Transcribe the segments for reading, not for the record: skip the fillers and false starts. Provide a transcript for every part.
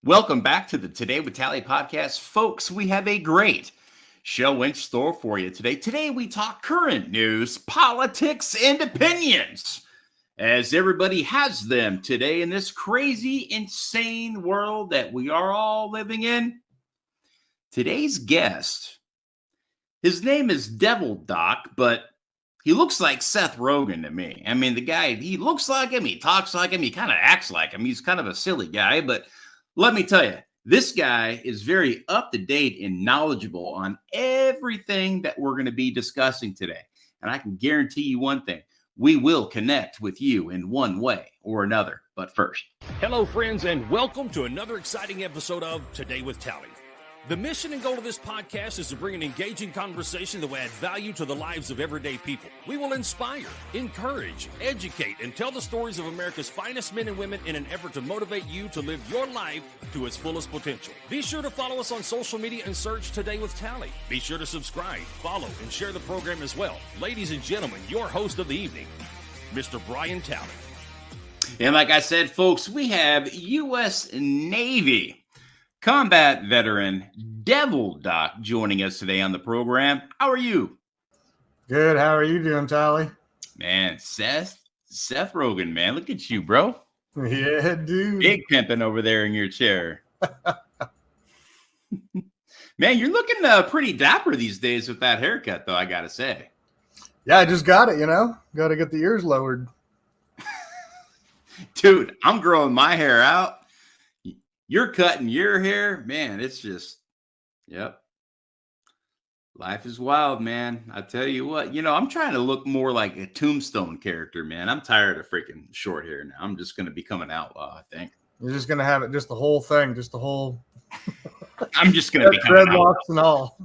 Welcome back to the Today with Tally podcast. Folks, we have a great show in store for you today. Today we talk current news, politics, and opinions, as everybody has them today in this crazy, insane world that we are all living in. Today's guest, his name is Devil Doc, but he looks like Seth Rogen to me. I mean, the guy, he looks like him, he talks like him, he kind of acts like him. He's kind of a silly guy, but let me tell you, this guy is very up-to-date and knowledgeable on everything that we're going to be discussing today. And I can guarantee you one thing, we will connect with you in one way or another. But first. Hello, friends, and welcome to another exciting episode of Today with Tally. The mission and goal of this podcast is to bring an engaging conversation that will add value to the lives of everyday people. We will inspire, encourage, educate, and tell the stories of America's finest men and women in an effort to motivate you to live your life to its fullest potential. Be sure to follow us on social media and search Today with Tally. Be sure to subscribe, follow, and share the program as well. Ladies and gentlemen, your host of the evening, Mr. Brian Tally. And like I said, folks, we have U.S. Navy combat veteran Devil Doc joining us today on the program. How are you? Good. How are you doing, Tally? Man, Seth Rogen, man. Look at you, bro. Yeah, dude. Big pimping over there in your chair. Man, you're looking pretty dapper these days with that haircut, though, I got to say. Yeah, I just got it, Got to get the ears lowered. Dude, I'm growing my hair out. You're cutting your hair, man. It's just, yep. Life is wild, man. I tell you what, I'm trying to look more like a Tombstone character, man. I'm tired of freaking short hair now. I'm just going to become an outlaw, I think. You're just going to have it, just the whole thing, just the whole. I'm just going to become an outlaw. Dreadlocks and all.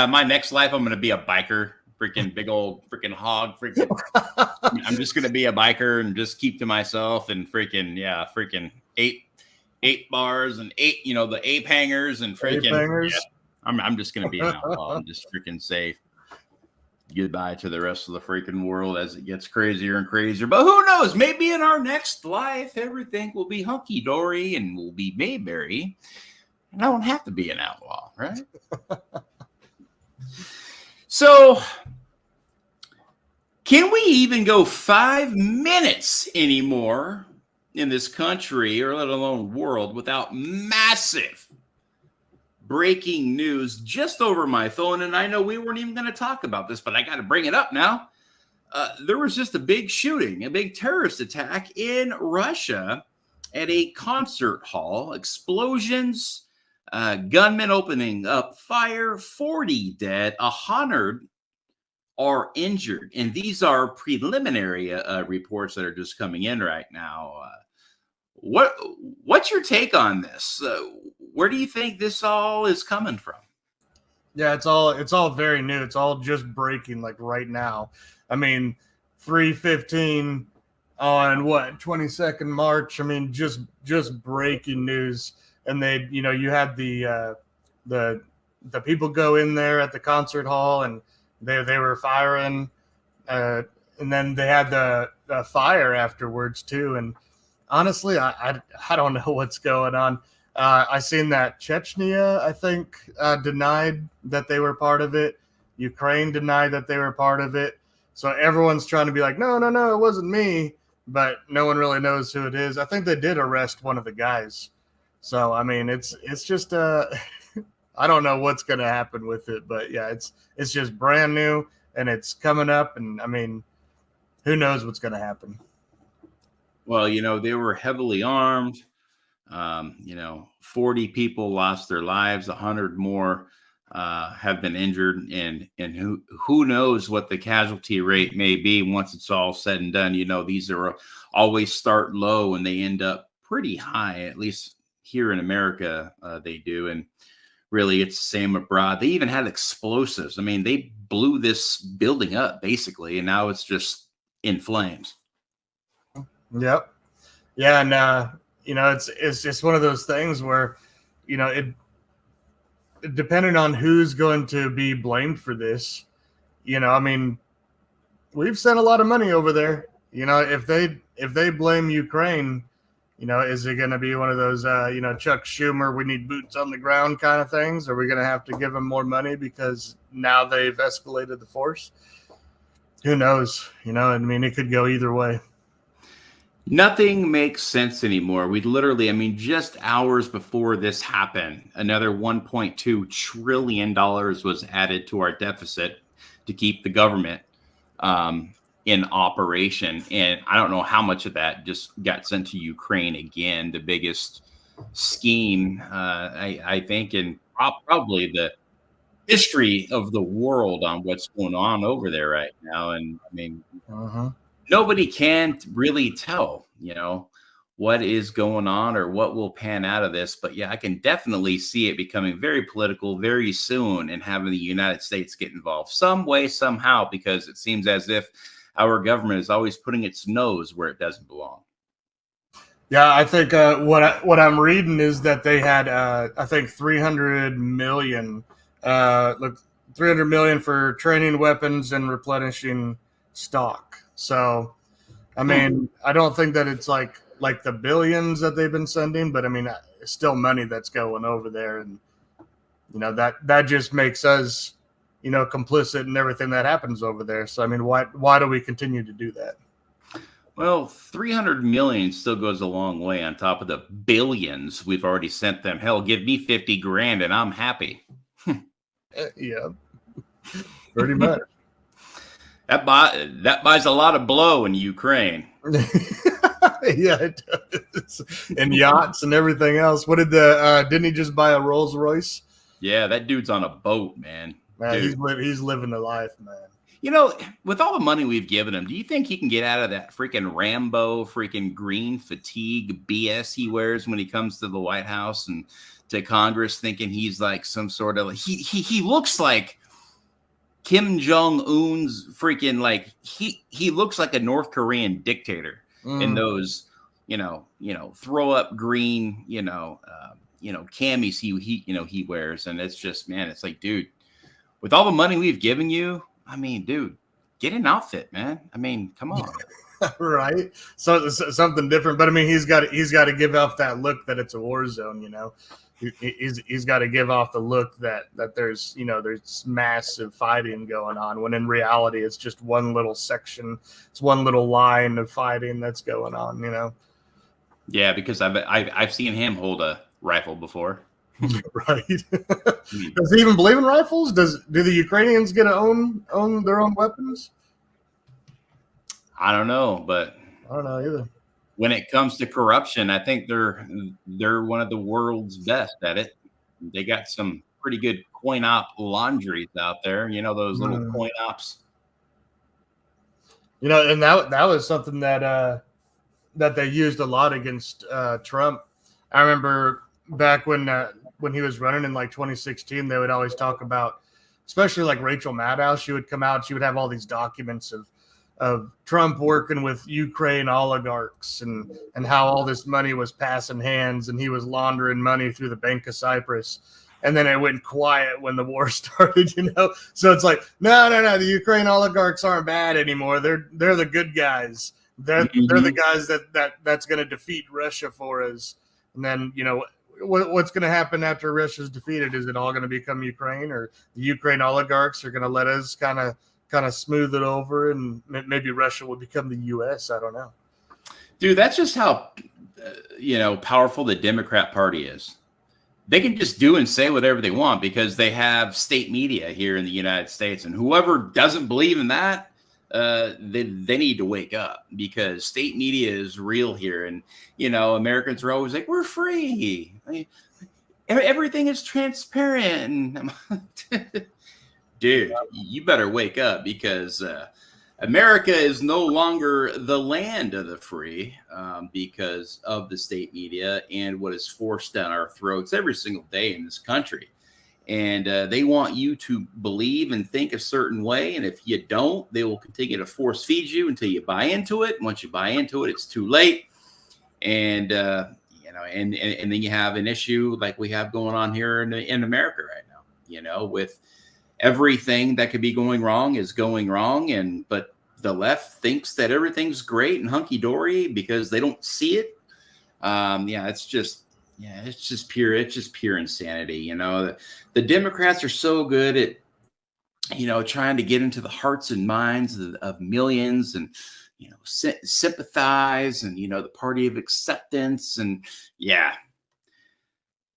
My next life, I'm going to be a biker. Freaking big old freaking hog. I'm just going to be a biker and just keep to myself and freaking eight bars and the ape hangers and freaking. Yeah, I'm just gonna be an outlaw and just freaking say goodbye to the rest of the freaking world as it gets crazier and crazier. But who knows? Maybe in our next life, everything will be hunky dory and we'll be Mayberry, and I don't have to be an outlaw, right? So, can we even go 5 minutes anymore in this country, or let alone world, without massive breaking news just over my phone? And I know we weren't even going to talk about this, but I got to bring it up now. There was just a big shooting, a big terrorist attack in Russia at a concert hall. Explosions, gunmen opening up fire, 40 dead, 100 are injured. And these are preliminary reports that are just coming in right now. What's your take on this? Where do you think this all is coming from? Yeah, it's all very new. It's all just breaking like right now. I mean, 3:15 on 22nd March. I mean, just breaking news. And they, you had the people go in there at the concert hall and they were firing, and then they had the fire afterwards too. And honestly, I don't know what's going on. I seen that Chechnya, I think, denied that they were part of it. Ukraine denied that they were part of it. So everyone's trying to be like, no, it wasn't me. But no one really knows who it is. I think they did arrest one of the guys. So, I mean, it's just I don't know what's going to happen with it. But, yeah, it's just brand new, and it's coming up. And, I mean, who knows what's going to happen. Well, they were heavily armed. 40 people lost their lives. 100 more have been injured. And who knows what the casualty rate may be once it's all said and done. These are always start low and they end up pretty high, at least here in America, they do. And really, it's the same abroad. They even had explosives. I mean, they blew this building up, basically, and now it's just in flames. Yep. Yeah, and it's just one of those things where, it depending on who's going to be blamed for this, I mean, we've sent a lot of money over there. If they blame Ukraine, Is it going to be one of those, Chuck Schumer, we need boots on the ground kind of things? Are we going to have to give them more money because now they've escalated the force? Who knows? It could go either way. Nothing makes sense anymore. We literally, just hours before this happened, another $1.2 trillion was added to our deficit to keep the government in operation. And I don't know how much of that just got sent to Ukraine again, the biggest scheme, I think, in probably the history of the world on what's going on over there right now. And nobody can really tell, what is going on or what will pan out of this. But yeah, I can definitely see it becoming very political very soon and having the United States get involved some way, somehow, because it seems as if our government is always putting its nose where it doesn't belong. Yeah, I think what I'm reading is that they had, I think, 300 million, 300 million for training weapons and replenishing stock. So, I don't think that it's like the billions that they've been sending, but it's still money that's going over there, and that just makes us, complicit in everything that happens over there. So why do we continue to do that? Well, 300 million still goes a long way on top of the billions we've already sent them. Hell, give me 50 grand and I'm happy. Yeah, pretty much. That buys a lot of blow in Ukraine. Yeah, it does. And yachts and everything else. What didn't he just buy a Rolls Royce? Yeah, that dude's on a boat, man. He's living the life, man. With all the money we've given him, do you think he can get out of that freaking Rambo, freaking green fatigue BS he wears when he comes to the White House and to Congress, thinking he's like some sort of he looks like Kim Jong-un's freaking, like, he looks like a North Korean dictator in those, throw up green, camis he wears. And it's just, man, it's like, dude, with all the money we've given you, dude, get an outfit, man. Come on. Right. So something different, but he's got to give off that look that it's a war zone, He's got to give off the look that there's there's massive fighting going on, when in reality it's just one little section, it's one little line of fighting that's going on. Yeah, because I've seen him hold a rifle before. Right. Does he even believe in rifles? Do the Ukrainians get to own their own weapons? I don't know, but I don't know either. When it comes to corruption, I think they're one of the world's best at it. They got some pretty good coin op laundries out there. Those little coin ops. And that was something that they used a lot against Trump. I remember back when he was running in like 2016, they would always talk about, especially like Rachel Maddow. She would come out, she would have all these documents of Trump working with Ukraine oligarchs and how all this money was passing hands and he was laundering money through the Bank of Cyprus. And then it went quiet when the war started, So it's like, no, the Ukraine oligarchs aren't bad anymore. They're the good guys. They're the guys that's going to defeat Russia for us. And then, what's going to happen after Russia's defeated? Is it all going to become Ukraine, or the Ukraine oligarchs are going to let us kind of smooth it over, and maybe Russia will become the U.S.? I don't know. Dude, that's just how, powerful the Democrat Party is. They can just do and say whatever they want because they have state media here in the United States. And whoever doesn't believe in that, they need to wake up, because state media is real here. And, Americans are always like, we're free. Everything is transparent. Dude, you better wake up, because America is no longer the land of the free, because of the state media and what is forced down our throats every single day in this country. And they want you to believe and think a certain way. And if you don't, they will continue to force feed you until you buy into it. And once you buy into it, it's too late. And, and then you have an issue like we have going on here in America right now, with everything that could be going wrong is going wrong. But the left thinks that everything's great and hunky dory because they don't see it. It's just pure insanity. You know, the Democrats are so good at, you know, trying to get into the hearts and minds of millions and, you know, sympathize and, you know, the party of acceptance. And yeah,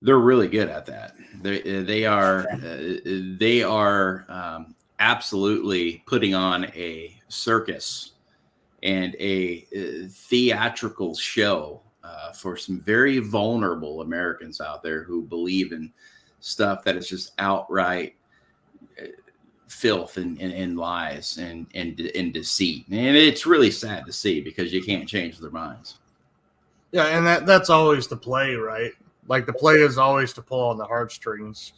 they're really good at that. They are absolutely putting on a circus and a theatrical show for some very vulnerable Americans out there who believe in stuff that is just outright filth and lies and deceit. And it's really sad to see because you can't change their minds. Yeah, and that's always the play, right? Like the play is always to pull on the heartstrings,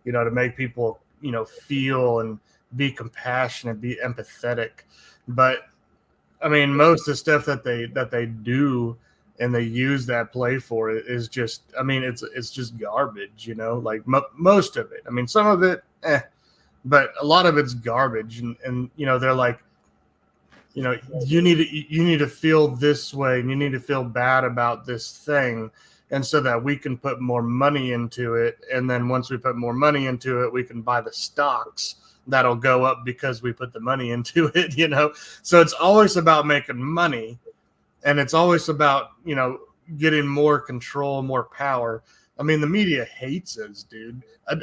you know, to make people, you know, feel and be compassionate, be empathetic. But I mean, most of the stuff that they do and they use that play for it is just, I mean, it's just garbage, you know, like most of it. I mean, some of it, but a lot of it's garbage. And you know, they're like, you know, you need to feel this way and you need to feel bad about this thing. And so that we can put more money into it. And then once we put more money into it, we can buy the stocks that'll go up because we put the money into it, you know? So it's always about making money. And it's always about, you know, getting more control, more power. I mean, the media hates us, dude.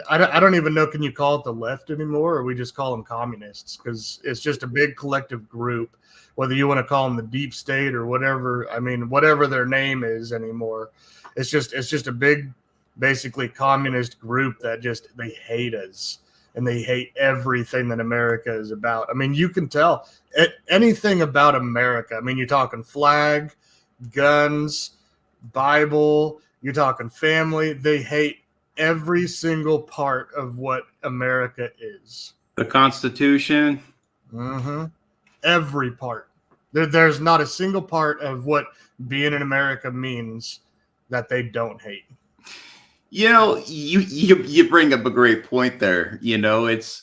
I don't even know, can you call it the left anymore? Or we just call them communists? Because it's just a big collective group, whether you want to call them the deep state or whatever. I mean, whatever their name is anymore. It's just a big, basically communist group that just, they hate us and they hate everything that America is about. I mean, you can tell anything about America. I mean, you're talking flag, guns, Bible, you're talking family. They hate every single part of what America is. The Constitution. Mm-hmm. Every part. There's not a single part of what being in America means that they don't hate. You know, you bring up a great point there. You know, it's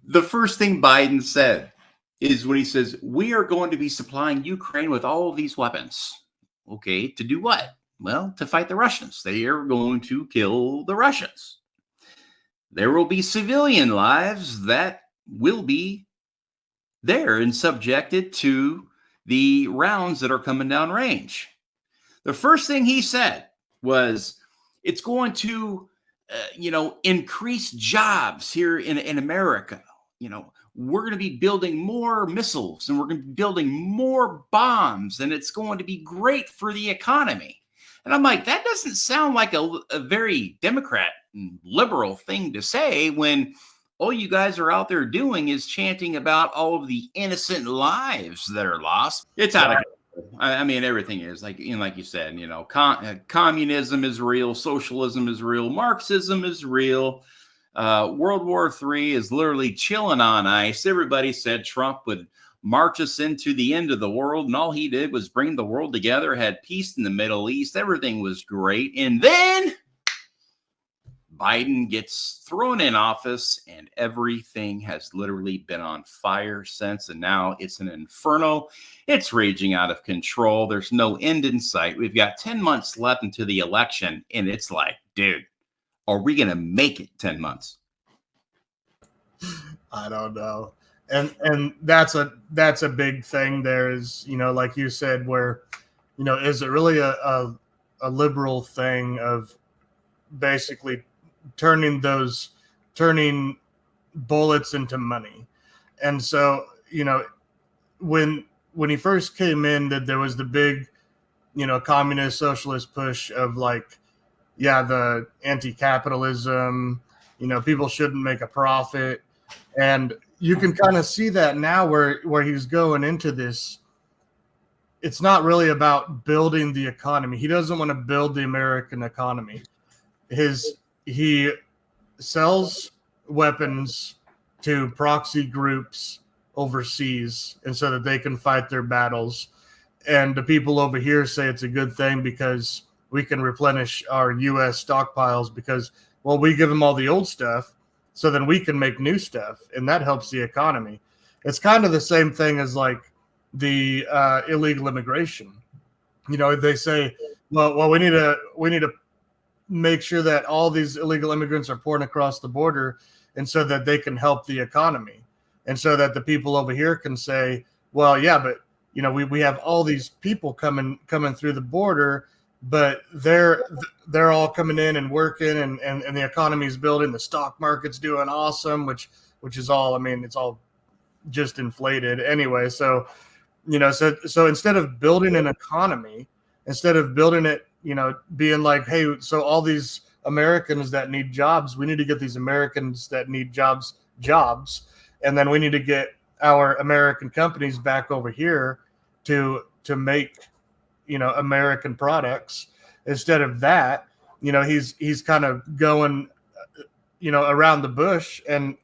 the first thing Biden said is when he says, we are going to be supplying Ukraine with all of these weapons. Okay, to do what? Well, to fight the Russians. They are going to kill the Russians. There will be civilian lives that will be there and subjected to the rounds that are coming down range. The first thing he said was, it's going to, increase jobs here in America. You know, we're going to be building more missiles and we're going to be building more bombs and it's going to be great for the economy. And I'm like, that doesn't sound like a very Democrat and liberal thing to say when all you guys are out there doing is chanting about all of the innocent lives that are lost. It's out of control. I mean, everything is like you said, you know, communism is real. Socialism is real. Marxism is real. World War III is literally chilling on ice. Everybody said Trump would march us into the end of the world. And all he did was bring the world together, had peace in the Middle East. Everything was great. And then Biden gets thrown in office and everything has literally been on fire since. And now it's an inferno. It's raging out of control. There's no end in sight. We've got 10 months left into the election. And it's like, dude, are we going to make it 10 months? I don't know. And that's a big thing. There is, you know, like you said, where, you know, is it really a liberal thing of basically turning bullets into money? And so, you know, when he first came in, that there was the big, you know, communist socialist push of like, yeah, the anti-capitalism, you know, people shouldn't make a profit. And you can kind of see that now where he's going into this. It's not really about building the economy. He doesn't want to build the American economy. He sells weapons to proxy groups overseas and so that they can fight their battles. And the people over here say it's a good thing because we can replenish our U.S. stockpiles because, well, we give them all the old stuff so then we can make new stuff, and that helps the economy. It's kind of the same thing as like the illegal immigration. You know, they say, Well, we need to make sure that all these illegal immigrants are pouring across the border, and so that they can help the economy, and so that the people over here can say, well, yeah, but we have all these people coming through the border, but they're all coming in and working, and the economy's building, the stock market's doing awesome, which is all, I mean, it's all just inflated anyway. So so instead of building an economy, instead of building it, being like, hey, so all these Americans that need jobs, we need to get these Americans that need jobs, and then we need to get our American companies back over here to make American products. Instead of that, he's kind of going around the bush and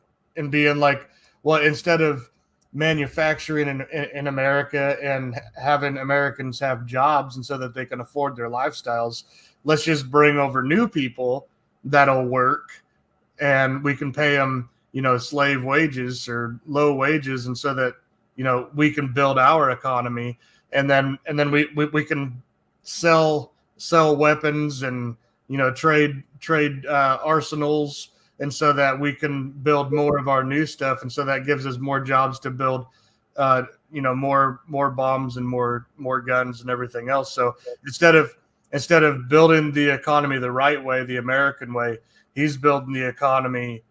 being like, well, instead of manufacturing in America and having Americans have jobs and so that they can afford their lifestyles, let's just bring over new people that'll work, and we can pay them slave wages or low wages, and so that we can build our economy, and then we can sell weapons and trade arsenals, and so that we can build more of our new stuff, and so that gives us more jobs to build more bombs and more guns and everything else. So instead of building the economy the right way, the American way, he's building the economy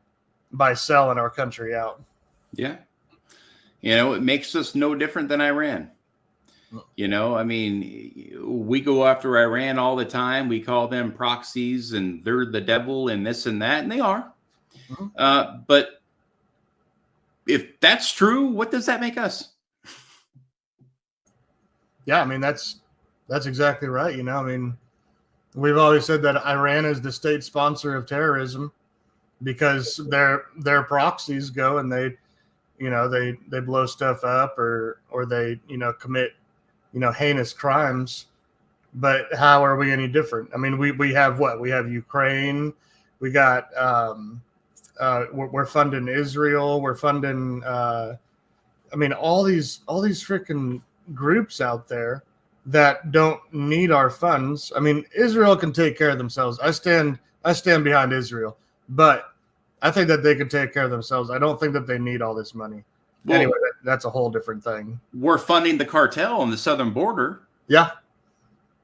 by selling our country out. Yeah. It makes us no different than Iran. I mean, we go after Iran all the time. We call them proxies and they're the devil and this and that, and they are. Mm-hmm. But if that's true, what does that make us? Yeah, I mean, that's exactly right. I mean, we've always said that Iran is the state sponsor of terrorism because their proxies go and they blow stuff up or they commit heinous crimes. But how are we any different? I mean, we have what? We have Ukraine. We got we're funding Israel. We're funding I mean, all these freaking groups out there that don't need our funds. I mean, Israel can take care of themselves. I stand behind Israel, but I think that they can take care of themselves. I don't think that they need all this money. Well, anyway, that's a whole different thing. We're funding the cartel on the southern border. Yeah.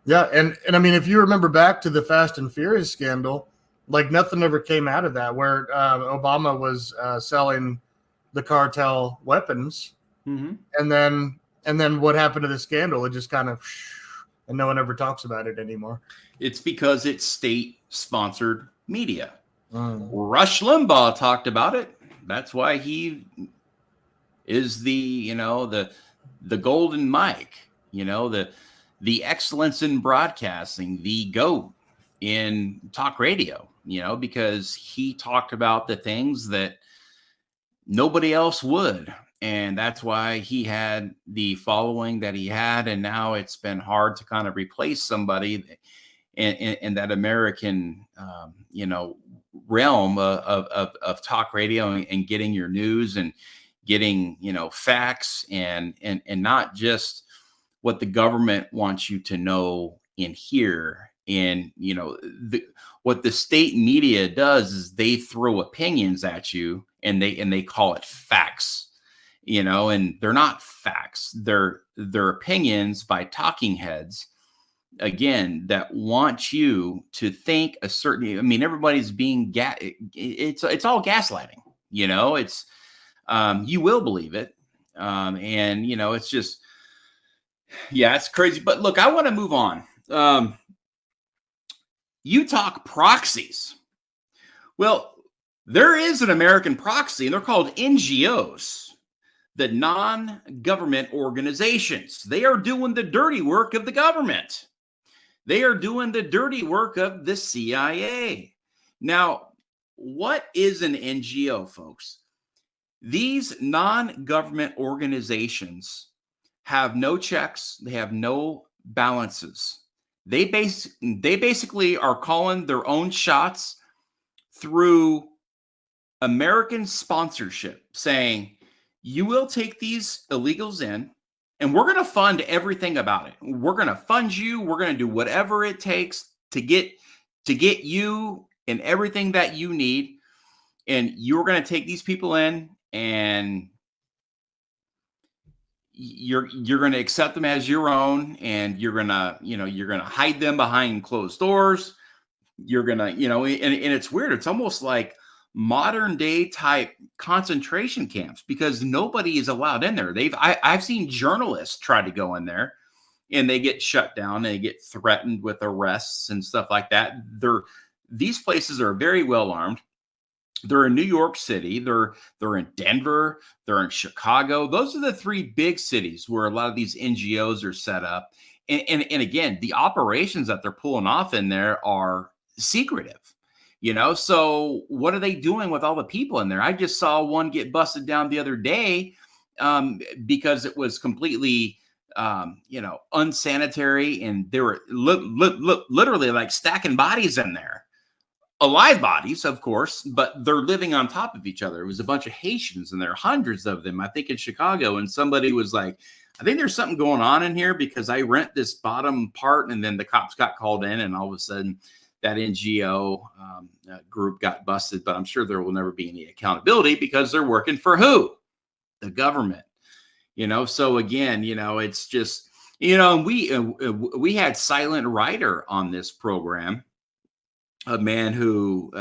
Yeah. And I mean, if you remember back to the Fast and Furious scandal, like nothing ever came out of that, where Obama was selling the cartel weapons. Mm-hmm. And then what happened to the scandal? It just kind of, and no one ever talks about it anymore. It's because it's state-sponsored media. Rush Limbaugh talked about it. That's why he is the golden mic, the excellence in broadcasting, the GOAT in talk radio, because he talked about the things that nobody else would. And that's why he had the following that he had. And now it's been hard to kind of replace somebody in that American, realm of talk radio and getting your news and getting, facts and not just what the government wants you to know and hear. And, what the state media does is they throw opinions at you and they call it facts. And they're not facts. They're opinions by talking heads, again, that want you to think a certain. I mean, everybody's being it's all gaslighting. It's you will believe it, and it's just it's crazy. But look, I want to move on. You talk proxies. Well, there is an American proxy, and they're called NGOs. The non-government organizations. They are doing the dirty work of the government. They are doing the dirty work of the CIA. Now, what is an NGO, folks? These non-government organizations have no checks. They have no balances. They basically are calling their own shots through American sponsorship, saying, you will take these illegals in, and we're going to fund everything about it. We're going to fund you. We're going to do whatever it takes to get you and everything that you need. And you're going to take these people in, and you're going to accept them as your own, and you're going to hide them behind closed doors. You're going to, and it's weird. It's almost like modern day type concentration camps, because nobody is allowed in there. I've seen journalists try to go in there, and they get shut down, and they get threatened with arrests and stuff like that. These places are very well armed. They're in New York City. They're in Denver. They're in Chicago. Those are the three big cities where a lot of these NGOs are set up. And again, the operations that they're pulling off in there are secretive. So what are they doing with all the people in there? I just saw one get busted down the other day because it was completely, unsanitary, and they were literally like stacking bodies in there. Alive bodies, of course, but they're living on top of each other. It was a bunch of Haitians in there, hundreds of them, I think, in Chicago. And somebody was like, I think there's something going on in here, because I rent this bottom part. And then the cops got called in, and all of a sudden that NGO group got busted. But I'm sure there will never be any accountability, because they're working for who? The government. So again, it's just, we had Silent Rider on this program, a man who,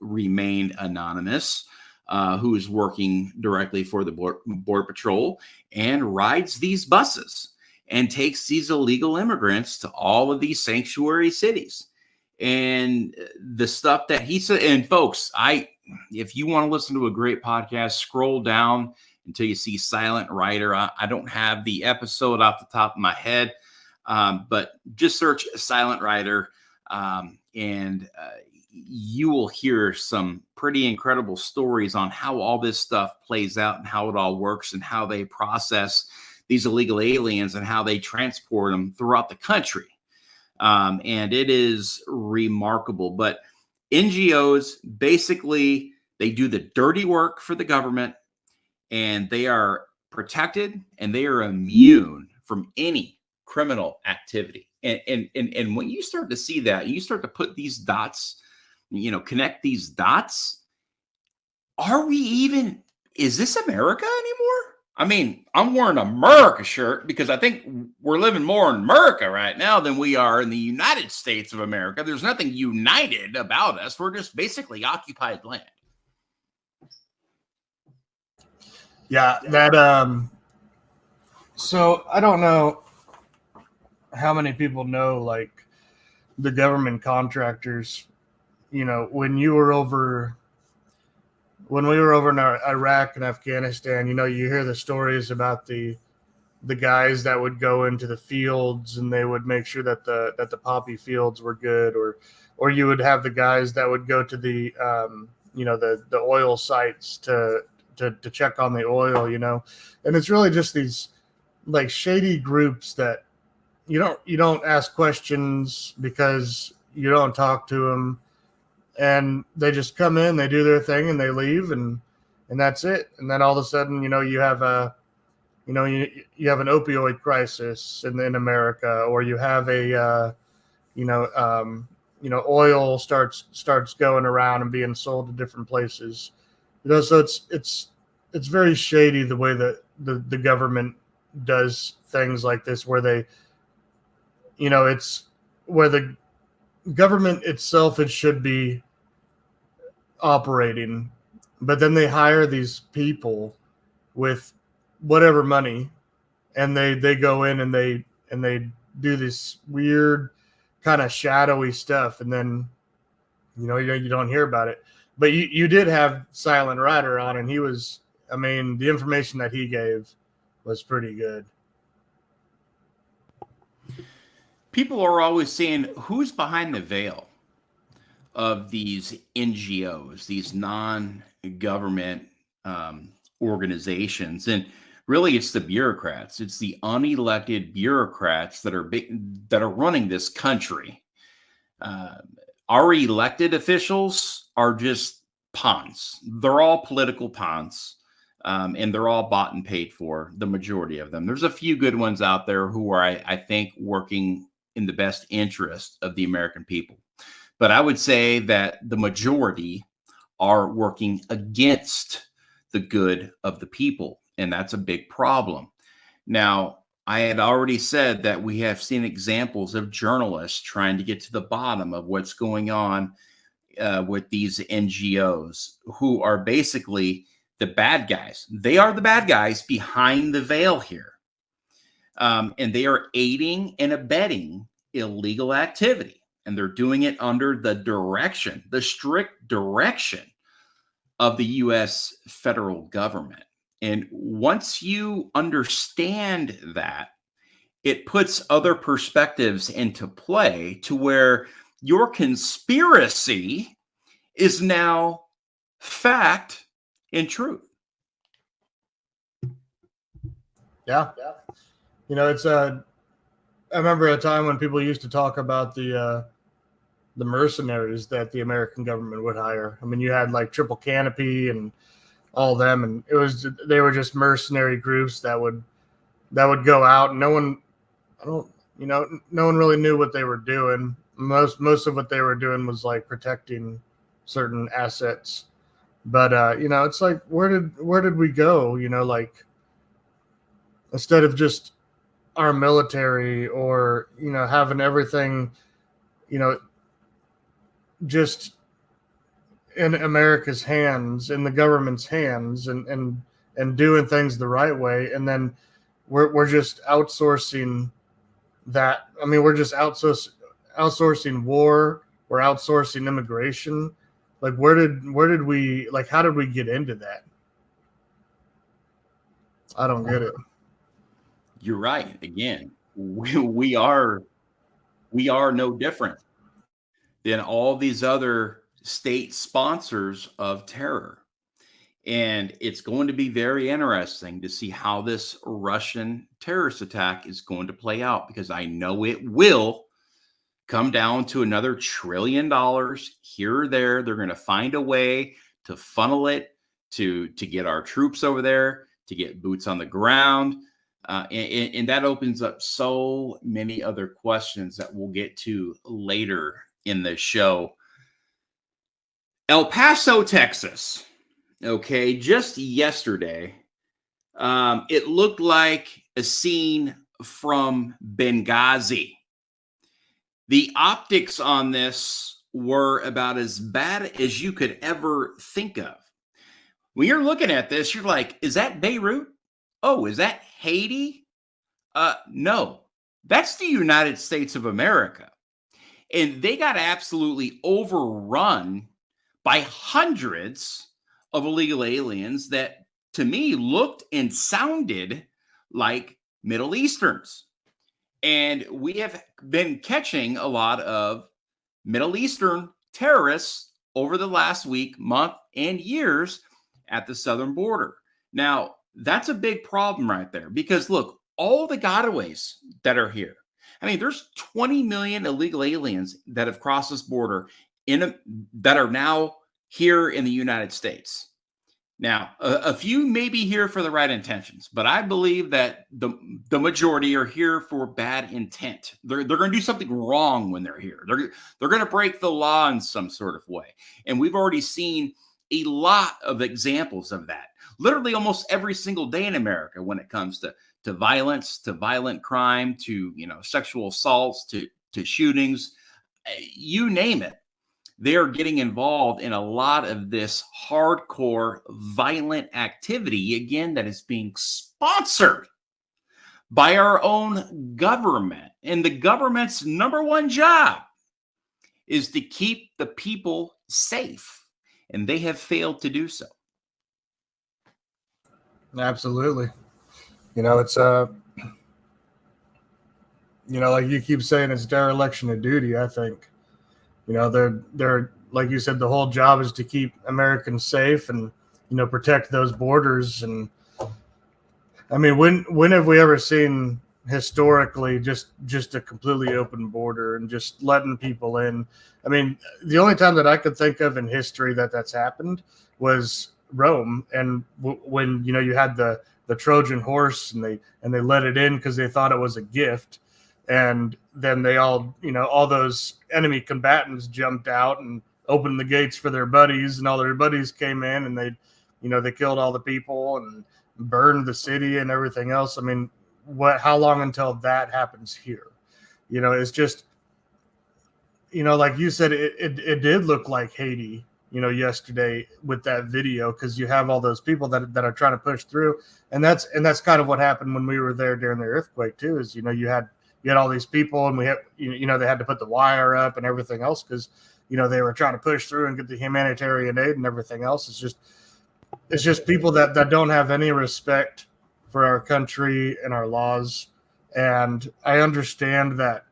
remained anonymous, who is working directly for the Border Patrol, and rides these buses and takes these illegal immigrants to all of these sanctuary cities. And the stuff that he said, and folks, if you want to listen to a great podcast, scroll down until you see Silent Rider. I don't have the episode off the top of my head, but just search Silent Rider. And you will hear some pretty incredible stories on how all this stuff plays out, and how it all works, and how they process these illegal aliens, and how they transport them throughout the country. And it is remarkable. But NGOs, basically, they do the dirty work for the government, and they are protected, and they are immune from any criminal activity. And when you start to see that, you start to put these dots, connect these dots. Is this America anymore? I mean, I'm wearing an America shirt because I think we're living more in America right now than we are in the United States of America. There's nothing united about us. We're just basically occupied land. Yeah, that, so I don't know how many people know, like, the government contractors. When we were over in Iraq and Afghanistan, you hear the stories about the guys that would go into the fields, and they would make sure that the poppy fields were good, or you would have the guys that would go to the the oil sites to check on the oil, and it's really just these like shady groups that you don't ask questions, because you don't talk to them, and they just come in, they do their thing, and they leave, and that's it. And then all of a sudden, you have an opioid crisis in America, or you have a oil starts going around and being sold to different places. So it's very shady the way that the government does things like this, where they, it's where the government itself, it should be operating, but then they hire these people with whatever money, and they go in and they do this weird kind of shadowy stuff, and then you don't hear about it. But you did have Silent Rider on, and the information that he gave was pretty good. People are always saying, who's behind the veil of these NGOs, these non-government organizations? And really, it's the bureaucrats. It's the unelected bureaucrats that are running this country. Our elected officials are just pawns. They're all political pawns. And they're all bought and paid for, the majority of them. There's a few good ones out there who are, I think, working in the best interest of the American people. But I would say that the majority are working against the good of the people. And that's a big problem. Now, I had already said that we have seen examples of journalists trying to get to the bottom of what's going on with these NGOs, who are basically the bad guys. They are the bad guys behind the veil here. And they are aiding and abetting illegal activity. And they're doing it under the strict direction of the U.S. federal government. And once you understand that, it puts other perspectives into play to where your conspiracy is now fact and truth. Yeah. It's I remember a time when people used to talk about the mercenaries that the American government would hire. I mean, you had like Triple Canopy and all them, and they were just mercenary groups that would go out, and no one really knew what they were doing. Most of what they were doing was like protecting certain assets. But it's like, where did we go? Like, instead of just our military or having everything just in America's hands, in the government's hands, and doing things the right way, and then we're just outsourcing that. I mean, we're just outsourcing war. We're outsourcing immigration. Like, where did we, like, how did we get into that? I don't get it. You're right. Again, we are no different than all these other state sponsors of terror. And it's going to be very interesting to see how this Russian terrorist attack is going to play out, because I know it will come down to another $1 trillion here or there. They're going to find a way to funnel it to get our troops over there, to get boots on the ground. And that opens up so many other questions that we'll get to later in the show. El Paso, Texas. Okay, just yesterday, it looked like a scene from Benghazi. The optics on this were about as bad as you could ever think of. When you're looking at this, you're like, is that Beirut? Oh, is that Haiti? No, that's the United States of America. And they got absolutely overrun by hundreds of illegal aliens that, to me, looked and sounded like Middle Easterns. And we have been catching a lot of Middle Eastern terrorists over the last week, month, and years at the southern border. Now, that's a big problem right there, because look, all the gotaways that are here. I mean, there's 20 million illegal aliens that have crossed this border that are now here in the United States. Now, a few may be here for the right intentions, but I believe that the majority are here for bad intent. They're going to do something wrong when they're here. They're going to break the law in some sort of way. And we've already seen a lot of examples of that. Literally almost every single day in America, when it comes to violence, to violent crime, to sexual assaults, to shootings, you name it. They are getting involved in a lot of this hardcore violent activity, again, that is being sponsored by our own government. And the government's number one job is to keep the people safe. And they have failed to do so. Absolutely. It's like you keep saying, it's dereliction of duty. I think they're like you said, the whole job is to keep Americans safe and protect those borders. And I mean, when have we ever seen historically just a completely open border and just letting people in? I mean, the only time that I could think of in history that's happened was Rome, and when you had the Trojan horse, and they let it in because they thought it was a gift, and then they all those enemy combatants jumped out and opened the gates for their buddies, and all their buddies came in, and they killed all the people and burned the city and everything else. I mean, how long until that happens here? It's just, like you said, it did look like Haiti, yesterday with that video, because you have all those people that are trying to push through, and that's kind of what happened when we were there during the earthquake too. Is you had all these people, and we had they had to put the wire up and everything else because they were trying to push through and get the humanitarian aid and everything else. It's just people that don't have any respect for our country and our laws. And I understand that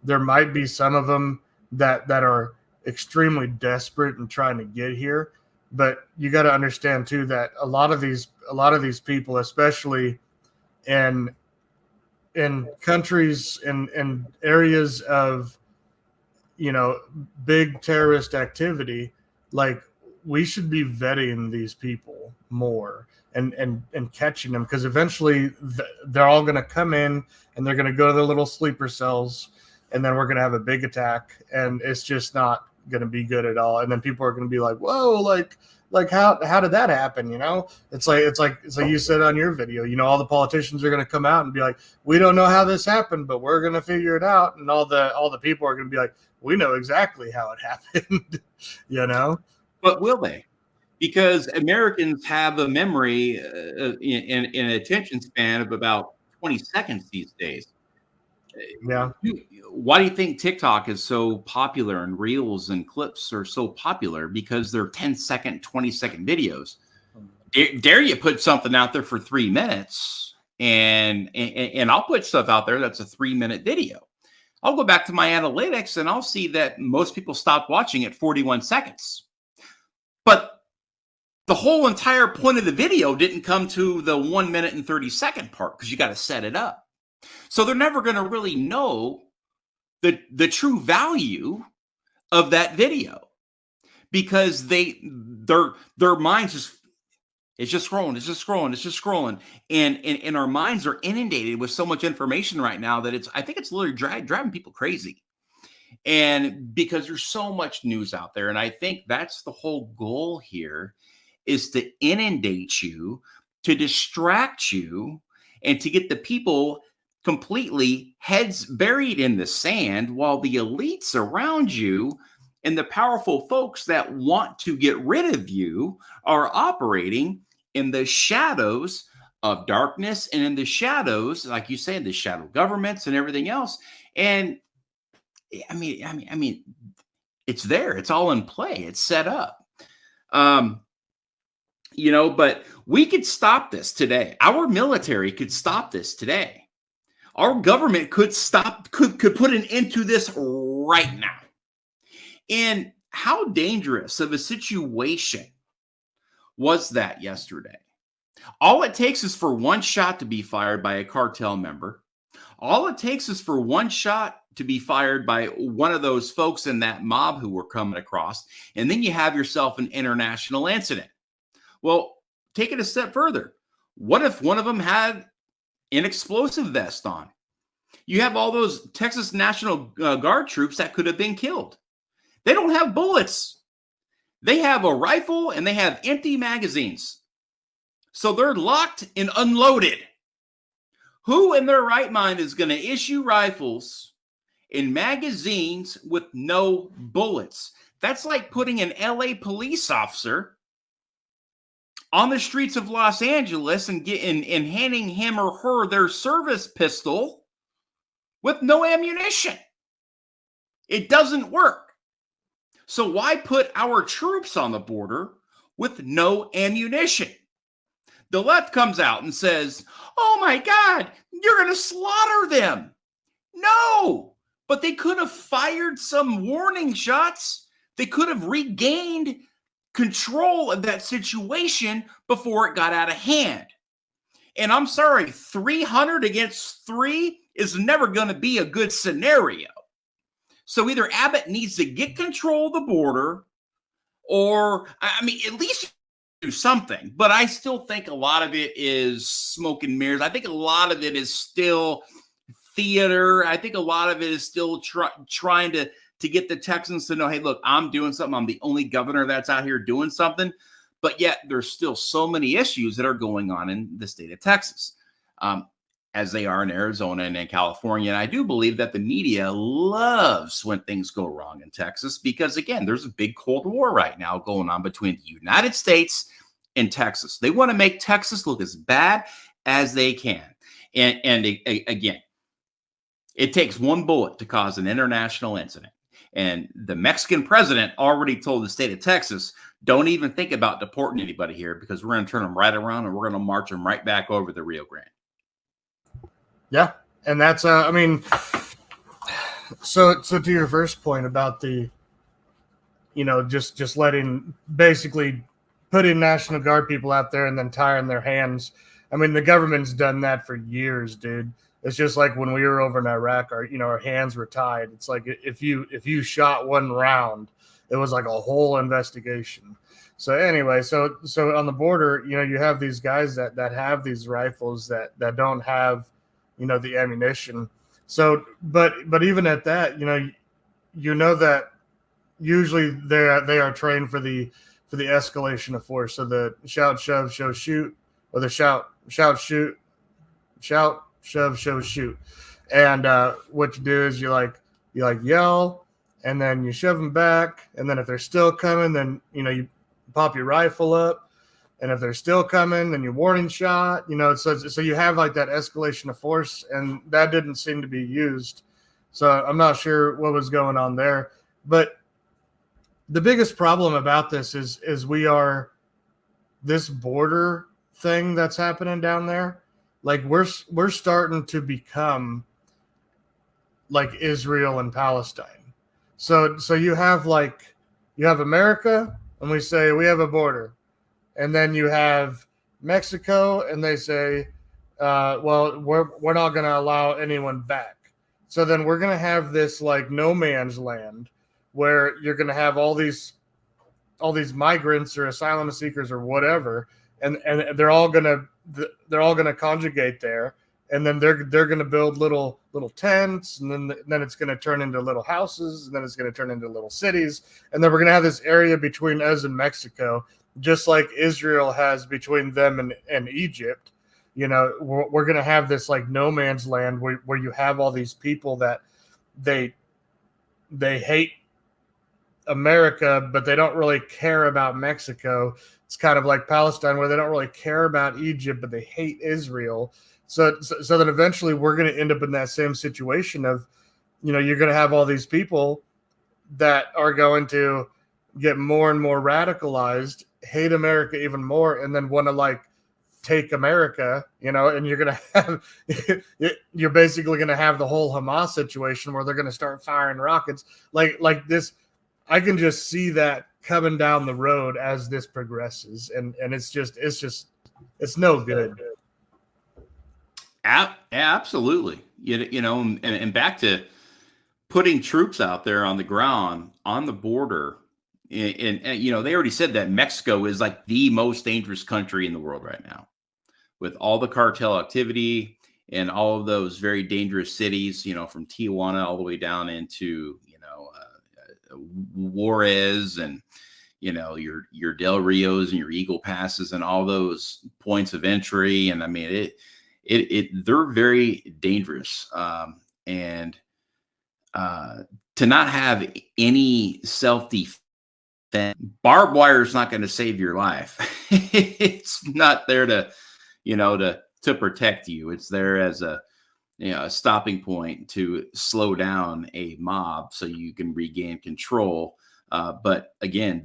there might be some of them that are extremely desperate and trying to get here, but you got to understand too that a lot of these people, especially in countries and areas of big terrorist activity, like, we should be vetting these people more and catching them, because eventually they're all going to come in and they're going to go to their little sleeper cells, and then we're going to have a big attack, and it's just not going to be good at all. And then people are going to be like, whoa, like how did that happen? It's like you said on your video, all the politicians are going to come out and be like, we don't know how this happened, but we're going to figure it out. And all the people are going to be like, we know exactly how it happened, But will they? Because Americans have a memory in an attention span of about 20 seconds these days. Yeah. Why do you think TikTok is so popular and reels and clips are so popular? Because they're 10-second, 20-second videos. Dare you put something out there for 3 minutes, and I'll put stuff out there that's a 3-minute video. I'll go back to my analytics and I'll see that most people stop watching at 41 seconds. But the whole entire point of the video didn't come to the 1 minute and 30-second part, because you got to set it up. So they're never going to really know the true value of that video, because their minds it's just scrolling, and our minds are inundated with so much information right now that I think it's literally driving people crazy. And because there's so much news out there, and I think that's the whole goal here, is to inundate you, to distract you, and to get the people completely heads buried in the sand, while the elites around you and the powerful folks that want to get rid of you are operating in the shadows of darkness, and in the shadows, like you say, the shadow governments and everything else. And I mean, it's there. It's all in play. It's set up. But we could stop this today. Our military could stop this today. Our government could put an end to this right now. And how dangerous of a situation was that yesterday? All it takes is for one shot to be fired by a cartel member. All it takes is for one shot to be fired by one of those folks in that mob who were coming across, and then you have yourself an international incident. Well, take it a step further. What if one of them had an explosive vest on? You have all those Texas National Guard troops that could have been killed. They don't have bullets. They have a rifle and they have empty magazines. So they're locked and unloaded. Who in their right mind is going to issue rifles and magazines with no bullets? That's like putting an LA police officer on the streets of Los Angeles and handing him or her their service pistol with no ammunition. It doesn't work. So why put our troops on the border with no ammunition? The left comes out and says, oh my God, you're going to slaughter them. No, but they could have fired some warning shots. They could have regained control of that situation before it got out of hand. And I'm sorry, 300 against 3 is never going to be a good scenario. So either Abbott needs to get control of the border, or, I mean, at least do something, but I still think a lot of it is smoke and mirrors. I think a lot of it is still theater. I think a lot of it is still trying to get the Texans to know, hey, look, I'm doing something. I'm the only governor that's out here doing something. But yet there's still so many issues that are going on in the state of Texas, as they are in Arizona and in California. And I do believe that the media loves when things go wrong in Texas because, again, there's a big Cold War right now going on between the United States and Texas. They want to make Texas look as bad as they can. And again, it takes one bullet to cause an international incident. And the Mexican president already told the state of Texas, don't even think about deporting anybody here because we're going to turn them right around and we're going to march them right back over the Rio Grande. Yeah. And that's, I mean, so to your first point about the, just letting, basically putting National Guard people out there and then tying their hands. I mean, the government's done that for years, dude. It's just like when we were over in Iraq, our hands were tied. It's like if you shot one round, it was like a whole investigation. So anyway, so on the border, you have these guys that have these rifles that don't have, the ammunition. So, but even at that, that usually they are trained for the escalation of force. So the shout, shove, show, shoot, or the shout, shoot, shout, shove, show, shoot. And what you do is you yell, and then you shove them back, and then if they're still coming, then you pop your rifle up, and if they're still coming, then you warning shot. So you have like that escalation of force, and that didn't seem to be used. So I'm not sure what was going on there, but the biggest problem about this is this border thing that's happening down there. Like we're starting to become like Israel and Palestine. So you have America, and we say we have a border, and then you have Mexico, and they say, well, we're not going to allow anyone back. So then we're going to have this like no man's land where you're going to have all these migrants or asylum seekers or whatever, and they're all going to conjugate there, and then they're going to build little tents, and then it's going to turn into little houses, and then it's going to turn into little cities, and then we're going to have this area between us and Mexico, just like Israel has between them and Egypt. We're going to have this like no man's land where you have all these people that they hate America, but they don't really care about Mexico. It's kind of like Palestine, where they don't really care about Egypt, but they hate Israel. So then eventually we're going to end up in that same situation of, you're going to have all these people that are going to get more and more radicalized, hate America even more, and then want to like take America, and you're going to have, you're basically going to have the whole Hamas situation where they're going to start firing rockets like this. I can just see that coming down the road as this progresses, and it's no good. Absolutely. And back to putting troops out there on the ground, on the border. And they already said that Mexico is like the most dangerous country in the world right now, with all the cartel activity and all of those very dangerous cities, from Tijuana all the way down into, Juarez and, your Del Rios and your Eagle Passes and all those points of entry. And I mean, they're very dangerous. And to not have any self-defense, barbed wire is not going to save your life. It's not there to protect you. It's there as a stopping point to slow down a mob so you can regain control. But again,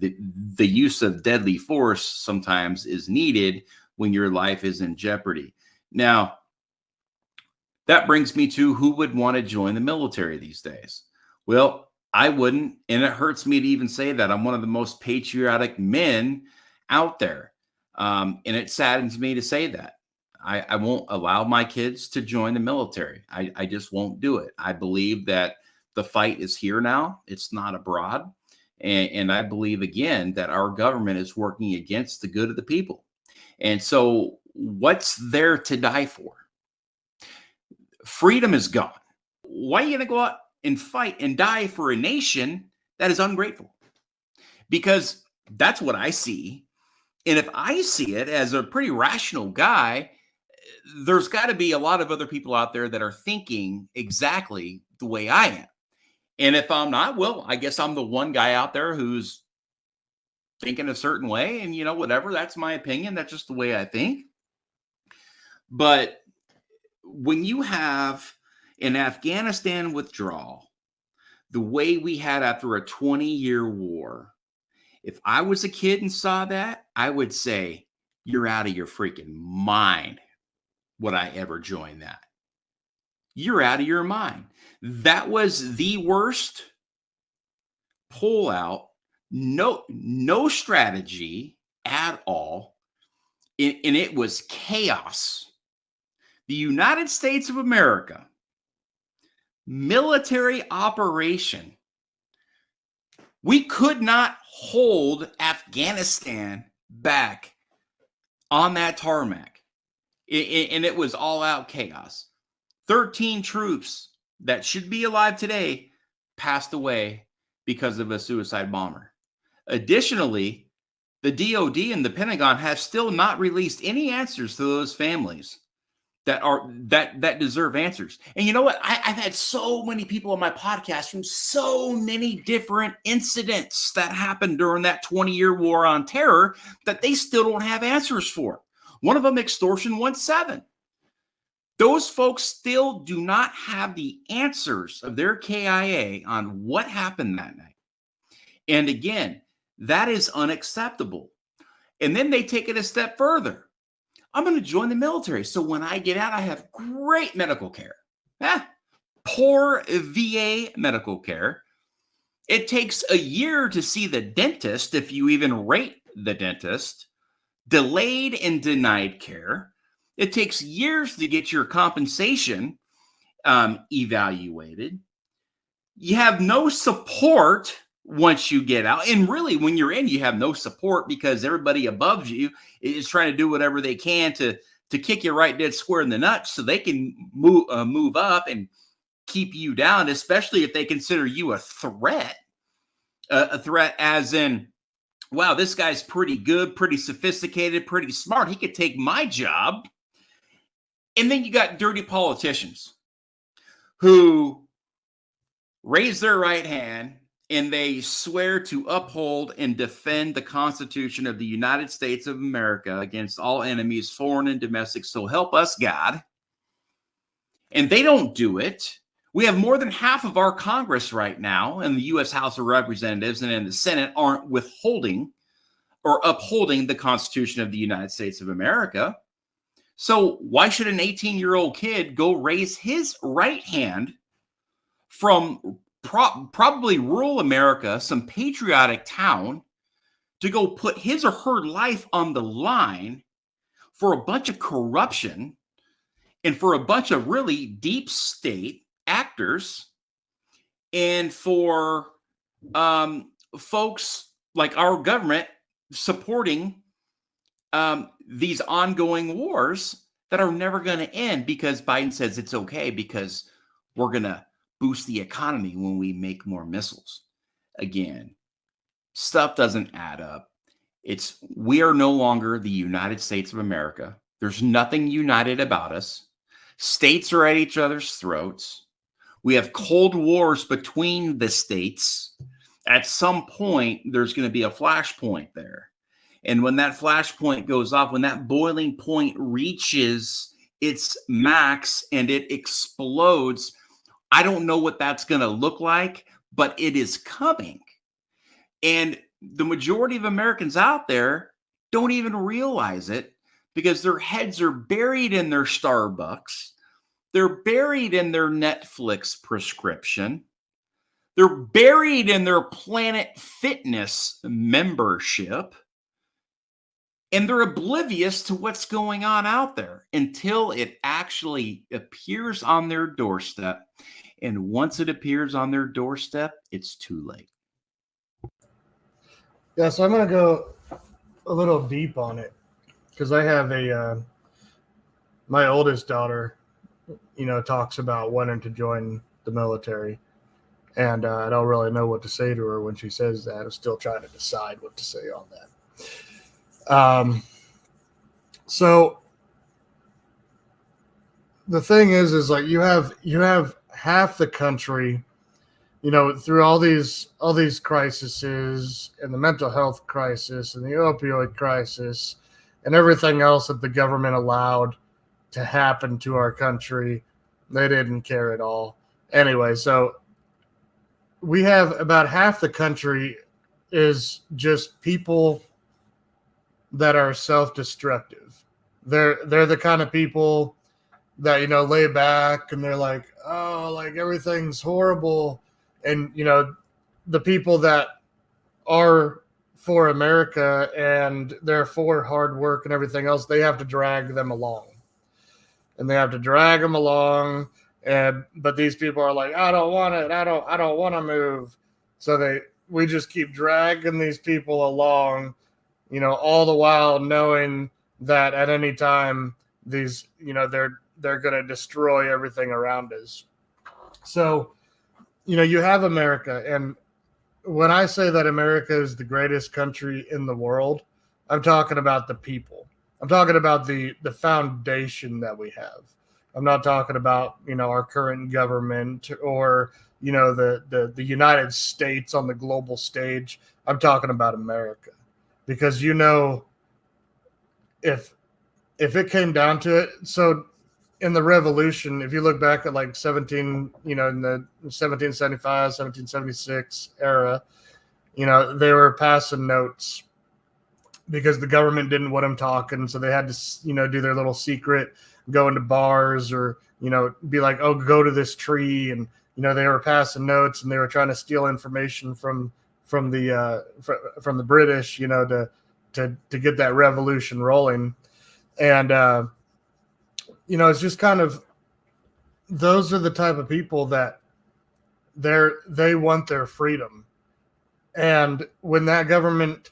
the use of deadly force sometimes is needed when your life is in jeopardy. Now, that brings me to who would want to join the military these days. Well, I wouldn't, and it hurts me to even say that. I'm one of the most patriotic men out there, and it saddens me to say that. I won't allow my kids to join the military. I just won't do it. I believe that the fight is here now. It's not abroad. And I believe, again, that our government is working against the good of the people. And so what's there to die for? Freedom is gone. Why are you going to go out and fight and die for a nation that is ungrateful? Because that's what I see. And if I see it as a pretty rational guy, there's got to be a lot of other people out there that are thinking exactly the way I am. And if I'm not, well, I guess I'm the one guy out there who's thinking a certain way. And, you know, whatever, that's my opinion. That's just the way I think. But when you have an Afghanistan withdrawal, the way we had after a 20-year war, if I was a kid and saw that, I would say, you're out of your freaking mind. Would I ever join that? You're out of your mind. That was the worst pullout. No strategy at all. And it was chaos. The United States of America military operation. We could not hold Afghanistan back on that tarmac. And it was all out chaos. 13 troops that should be alive today passed away because of a suicide bomber. Additionally, the DOD and the Pentagon have still not released any answers to those families that deserve answers. And you know what? I've had so many people on my podcast from so many different incidents that happened during that 20-year war on terror that they still don't have answers for. One of them, extortion 1-7. Those folks still do not have the answers of their KIA on what happened that night. And again, that is unacceptable. And then they take it a step further. I'm going to join the military. So when I get out, I have great medical care. Poor VA medical care. It takes a year to see the dentist, if you even rate the dentist. Delayed and denied care. It takes years to get your compensation evaluated. You have no support once you get out. And really, when you're in, you have no support because everybody above you is trying to do whatever they can to kick you right dead square in the nuts so they can move up and keep you down, especially if they consider you a threat. A threat as in, wow, this guy's pretty good, pretty sophisticated, pretty smart. He could take my job. And then you got dirty politicians who raise their right hand and they swear to uphold and defend the Constitution of the United States of America against all enemies, foreign and domestic. So help us, God. And they don't do it. We have more than half of our Congress right now in the U.S. House of Representatives and in the Senate aren't withholding or upholding the Constitution of the United States of America. So why should an 18-year-old kid go raise his right hand from probably rural America, some patriotic town, to go put his or her life on the line for a bunch of corruption and for a bunch of really deep state actors and for folks like our government supporting these ongoing wars that are never going to end because Biden says it's okay because we're going to boost the economy when we make more missiles. Again, stuff doesn't add up. We are no longer the United States of America. There's nothing united about us. States are at each other's throats. We have cold wars between the states. At some point, there's going to be a flashpoint there. And when that flashpoint goes off, when that boiling point reaches its max and it explodes, I don't know what that's going to look like, but it is coming. And the majority of Americans out there don't even realize it because their heads are buried in their Starbucks. They're buried in their Netflix prescription. They're buried in their Planet Fitness membership. And they're oblivious to what's going on out there until it actually appears on their doorstep. And once it appears on their doorstep, it's too late. Yeah, so I'm gonna go a little deep on it because I have my oldest daughter, talks about wanting to join the military, and I don't really know what to say to her when she says that. I'm still trying to decide what to say on that. So the thing is like you have half the country, through all these crises and the mental health crisis and the opioid crisis and everything else that the government allowed to happen to our country. They didn't care at all. Anyway, so we have about half the country is just people that are self-destructive. They're the kind of people that lay back and they're like, oh, like everything's horrible, and the people that are for America and they're for hard work and everything else, they have to drag them along. And they have to drag them along. But these people are like, I don't want it. I don't want to move. So we just keep dragging these people along, all the while knowing that at any time these, they're going to destroy everything around us. So, you have America, and when I say that America is the greatest country in the world, I'm talking about the people. I'm talking about the foundation that we have. I'm not talking about, our current government or, the United States on the global stage. I'm talking about America, because, if it came down to it, so in the revolution, if you look back at like in the 1775, 1776 era, they were passing notes because the government didn't want them talking. So they had to, do their little secret, go into bars or, be like, oh, go to this tree. And, they were passing notes and they were trying to steal information from the British, to get that revolution rolling. And, it's just kind of, those are the type of people that they want their freedom. And when that government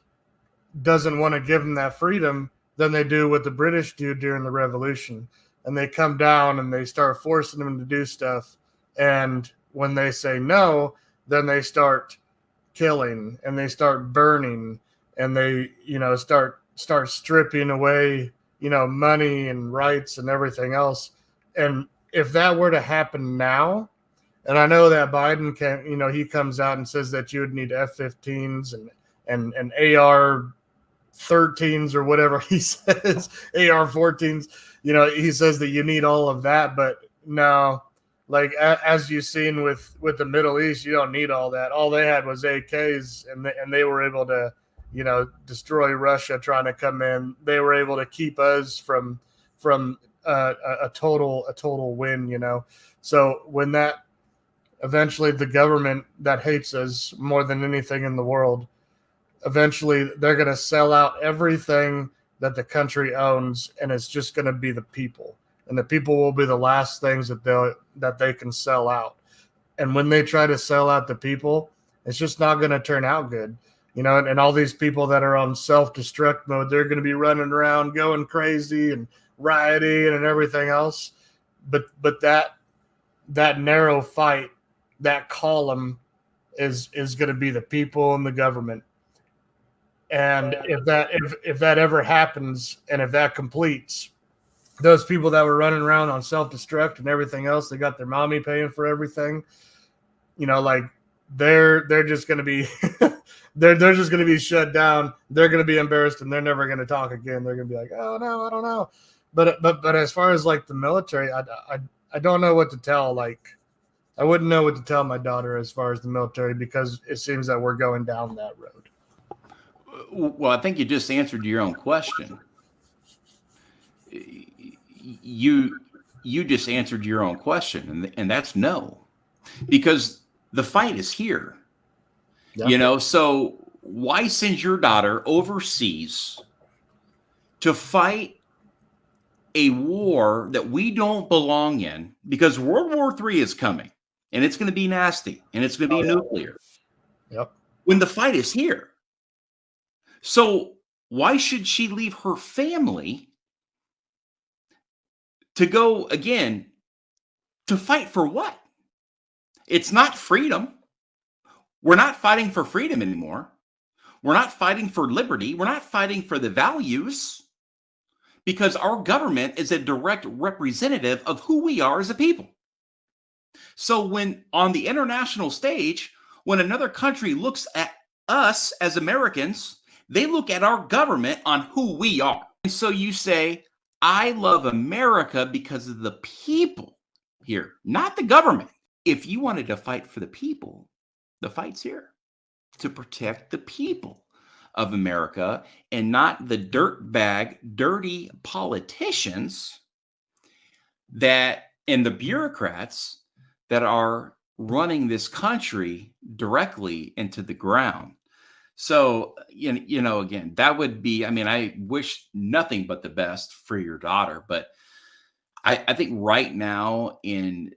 doesn't want to give them that freedom, then they do what the British do during the revolution. And they come down and they start forcing them to do stuff. And when they say no, then they start killing and they start burning and they, start stripping away, money and rights and everything else. And if that were to happen now, and I know that Biden can, he comes out and says that you would need F-15s and AR-13s or whatever he says, AR-14s, he says that you need all of that. But no, like as you've seen with the Middle East, you don't need all that. All they had was AKs, and they were able to, destroy Russia trying to come in. They were able to keep us from a total win, So when that eventually the government that hates us more than anything in the world, eventually they're going to sell out everything that the country owns, and it's just going to be the people. And the people will be the last things that they can sell out. And when they try to sell out the people, it's just not going to turn out good. And all these people that are on self-destruct mode, they're going to be running around going crazy and rioting and everything else. But that narrow fight, that column is going to be the people and the government. And if that ever happens and if that completes, those people that were running around on self-destruct and everything else, they got their mommy paying for everything, like they're just going to be they're just going to be shut down. They're going to be embarrassed and they're never going to talk again. They're going to be like, oh no, I don't know. But as far as like the military, I don't know what to tell. Like I wouldn't know what to tell my daughter as far as the military, because it seems that we're going down that road. Well, I think you just answered your own question. You just answered your own question, and that's no, because the fight is here. Yep. So why send your daughter overseas to fight a war that we don't belong in? Because World War III is coming, and it's going to be nasty, and it's going to be nuclear. Yep. When the fight is here. So why should she leave her family to go again to fight for what? It's not freedom. We're not fighting for freedom anymore. We're not fighting for liberty. We're not fighting for the values because our government is a direct representative of who we are as a people. So when on the international stage, when another country looks at us as Americans, they look at our government on who we are. And so you say, I love America because of the people here, not the government. If you wanted to fight for the people, the fight's here to protect the people of America and not the dirtbag, dirty politicians that and the bureaucrats that are running this country directly into the ground. So, again, that would be, I wish nothing but the best for your daughter. But I think right now in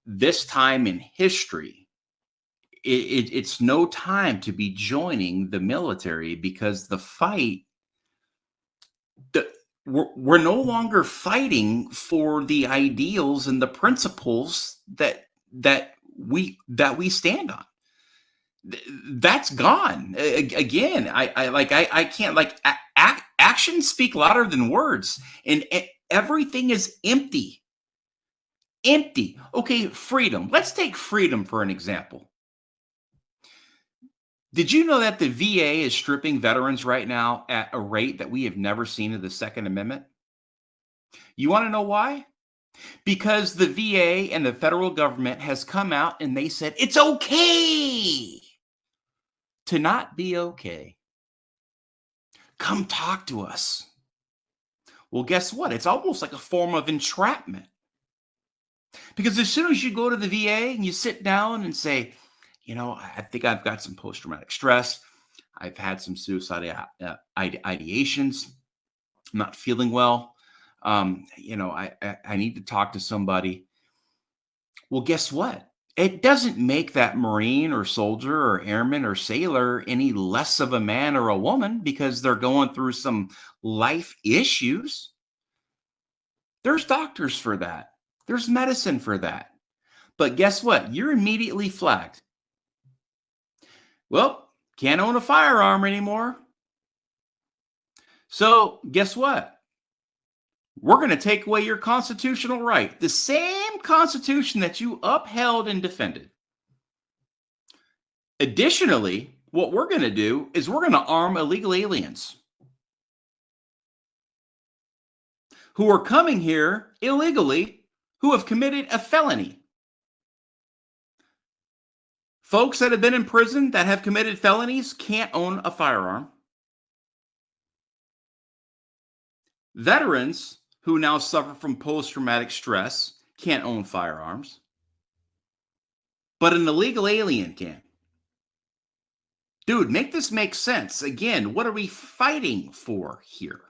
this time in history, it's no time to be joining the military because the fight, we're no longer fighting for the ideals and the principles that we stand on. That's gone. Again, I can't actions speak louder than words, and everything is empty. Okay, freedom. Let's take freedom for an example. Did you know that the VA is stripping veterans right now at a rate that we have never seen in the Second Amendment? You want to know why? Because the VA and the federal government has come out and they said it's okay to not be okay. Come talk to us. Well, guess what? It's almost like a form of entrapment. Because as soon as you go to the VA and you sit down and say, I think I've got some post-traumatic stress. I've had some suicide ideations. I'm not feeling well. I need to talk to somebody. Well, guess what? It doesn't make that Marine or soldier or airman or sailor any less of a man or a woman because they're going through some life issues. There's doctors for that. There's medicine for that. But guess what? You're immediately flagged. Well, can't own a firearm anymore. So guess what? We're going to take away your constitutional right. The same Constitution that you upheld and defended. Additionally, what we're going to do is we're going to arm illegal aliens who are coming here illegally, who have committed a felony. Folks that have been in prison that have committed felonies can't own a firearm. Veterans who now suffer from post-traumatic stress can't own firearms. But an illegal alien can. Dude, make this make sense. Again, what are we fighting for here?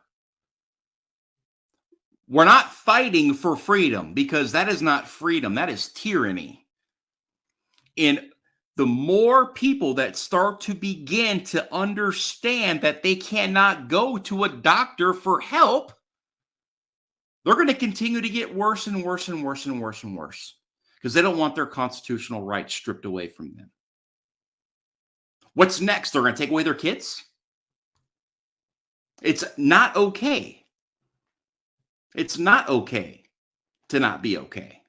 We're not fighting for freedom because that is not freedom. That is tyranny. And the more people that start to begin to understand that they cannot go to a doctor for help, they're going to continue to get worse and worse and worse and worse and worse because they don't want their constitutional rights stripped away from them. What's next? They're going to take away their kids? It's not okay. It's not okay to not be okay.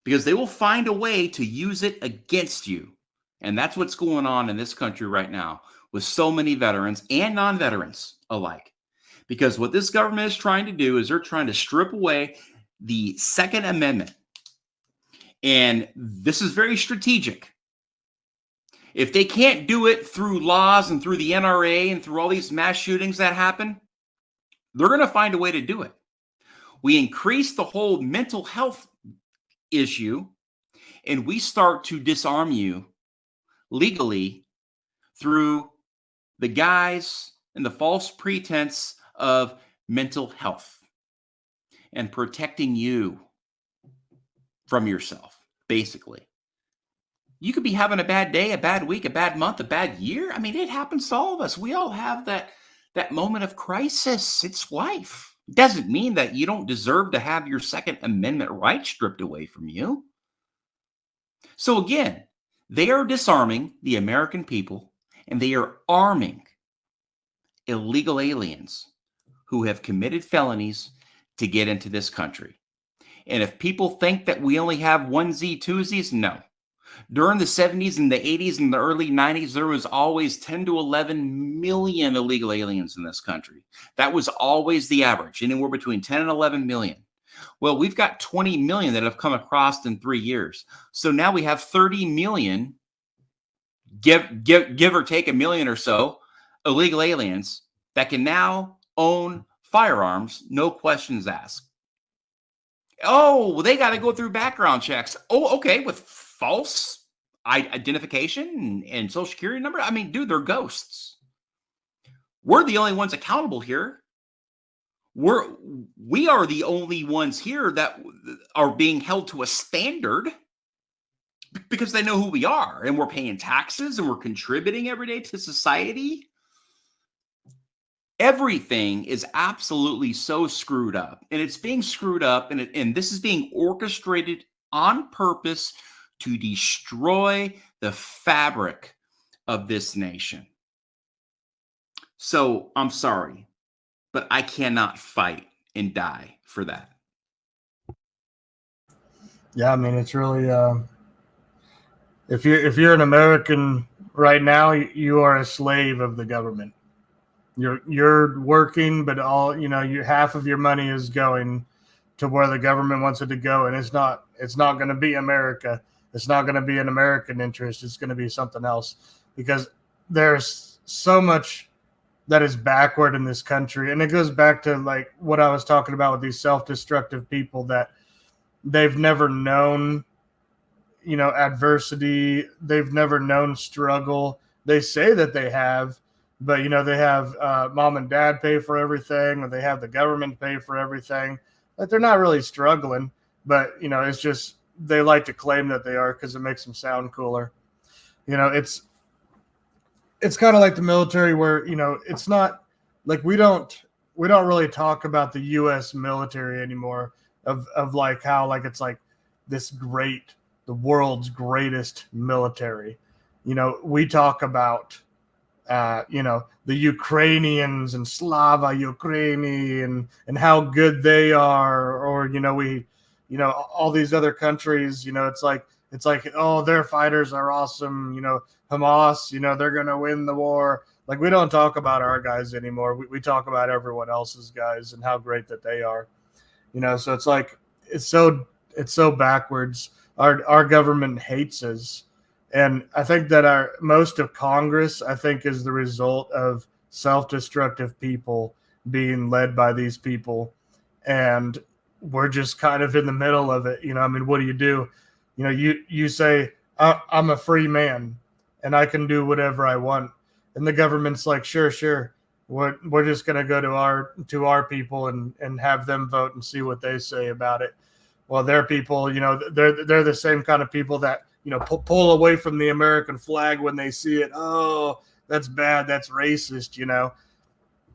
Because they will find a way to use it against you. And that's what's going on in this country right now with so many veterans and non-veterans alike. Because what this government is trying to do is they're trying to strip away the Second Amendment. And this is very strategic. If they can't do it through laws and through the NRA and through all these mass shootings that happen, they're going to find a way to do it. We increase the whole mental health issue, and we start to disarm you legally through the guise and the false pretense of mental health and protecting you from yourself, basically. You could be having a bad day, a bad week, a bad month, a bad year. I mean, it happens to all of us. We all have that moment of crisis. It's life. It doesn't mean that you don't deserve to have your Second Amendment rights stripped away from you. So again, they are disarming the American people, and they are arming illegal aliens who have committed felonies to get into this country. And if people think that we only have onesie twosies, no. During the 70s and the 80s and the early 90s, there was always 10 to 11 million illegal aliens in this country. That was always the average, anywhere between 10 and 11 million. Well, we've got 20 million that have come across in 3 years. So now we have 30 million, give or take a million or so, illegal aliens that can now own firearms, no questions asked. Oh, they got to go through background checks. Oh, okay, with false identification and social security number. I mean, dude, they're ghosts. We're the only ones accountable here. We are the only ones here that are being held to a standard because they know who we are, and we're paying taxes and we're contributing every day to society. Everything is absolutely so screwed up, and it's being screwed up, and this is being orchestrated on purpose to destroy the fabric of this nation. So I'm sorry, but I cannot fight and die for that. Yeah, I mean, it's really if you're an American right now, you are a slave of the government. You're working, but half of your money is going to where the government wants it to go, and it's not going to be America. It's not going to be an American interest. It's going to be something else, because there's so much that is backward in this country. And it goes back to like what I was talking about with these self-destructive people, that they've never known, adversity. They've never known struggle. They say that they have, but, they have mom and dad pay for everything, or they have the government pay for everything. Like, they're not really struggling, but, it's just they like to claim that they are because it makes them sound cooler. It's kind of like the military where, it's not like we don't really talk about the U.S. military anymore of like how like it's like this great, the world's greatest military. We talk about the Ukrainians and Slava Ukraini and how good they are, or all these other countries. It's like oh, their fighters are awesome. Hamas, they're gonna win the war. Like, we don't talk about our guys anymore. We talk about everyone else's guys and how great that they are. So it's like it's so backwards. Our government hates us. And I think that most of Congress, I think, is the result of self-destructive people being led by these people. And we're just kind of in the middle of it. I mean, what do? You say, I'm a free man and I can do whatever I want. And the government's like, sure. We're just going to go to our people and have them vote and see what they say about it. Well, their people, they're the same kind of people that, pull away from the American flag when they see it. Oh, that's bad. That's racist.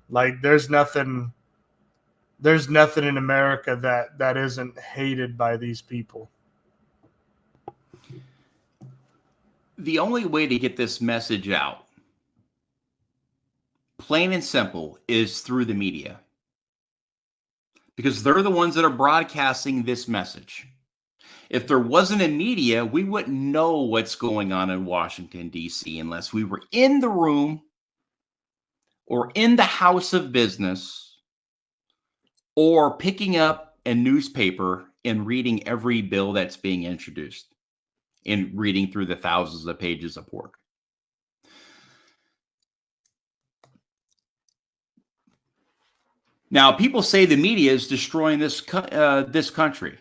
Like there's nothing in America that isn't hated by these people. The only way to get this message out, plain and simple, is through the media, because they're the ones that are broadcasting this message. If there wasn't a media, we wouldn't know what's going on in Washington, D.C. unless we were in the room or in the house of business or picking up a newspaper and reading every bill that's being introduced and reading through the thousands of pages of work. Now, people say the media is destroying this country.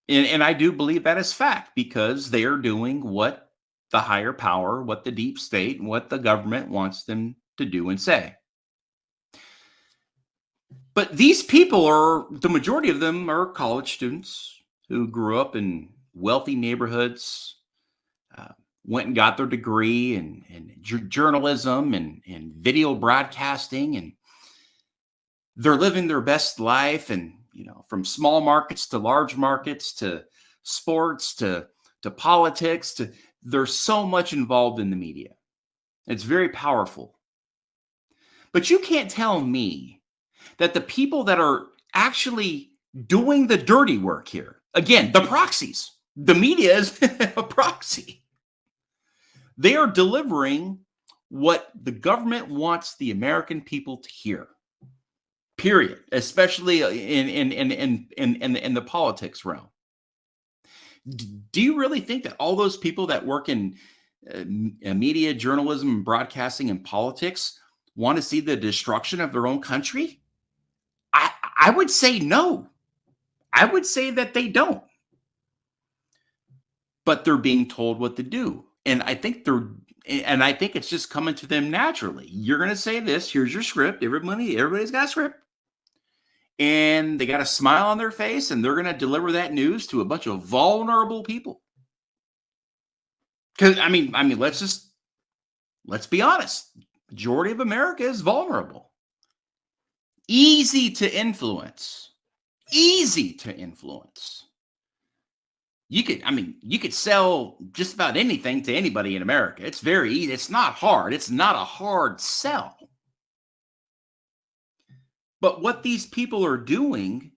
And I do believe that is fact, because they are doing what the higher power, what the deep state, and what the government wants them to do and say. But these people the majority of them are college students who grew up in wealthy neighborhoods, went and got their degree in journalism and video broadcasting, and they're living their best life. And, from small markets to large markets to sports to politics there's so much involved in the media. It's very powerful. But you can't tell me that the people that are actually doing the dirty work here, again, the proxies, the media is a proxy. They are delivering what the government wants the American people to hear. Period. Especially in the politics realm. Do you really think that all those people that work in media, journalism, and broadcasting and politics want to see the destruction of their own country? I would say no. I would say that they don't. But they're being told what to do. And I think it's just coming to them naturally. You're going to say this. Here's your script. Everybody's got a script. And they got a smile on their face, and they're going to deliver that news to a bunch of vulnerable people. Because, let's be honest. Majority of America is vulnerable. Easy to influence. Easy to influence. You could sell just about anything to anybody in America. It's very easy. It's not hard. It's not a hard sell. But what these people are doing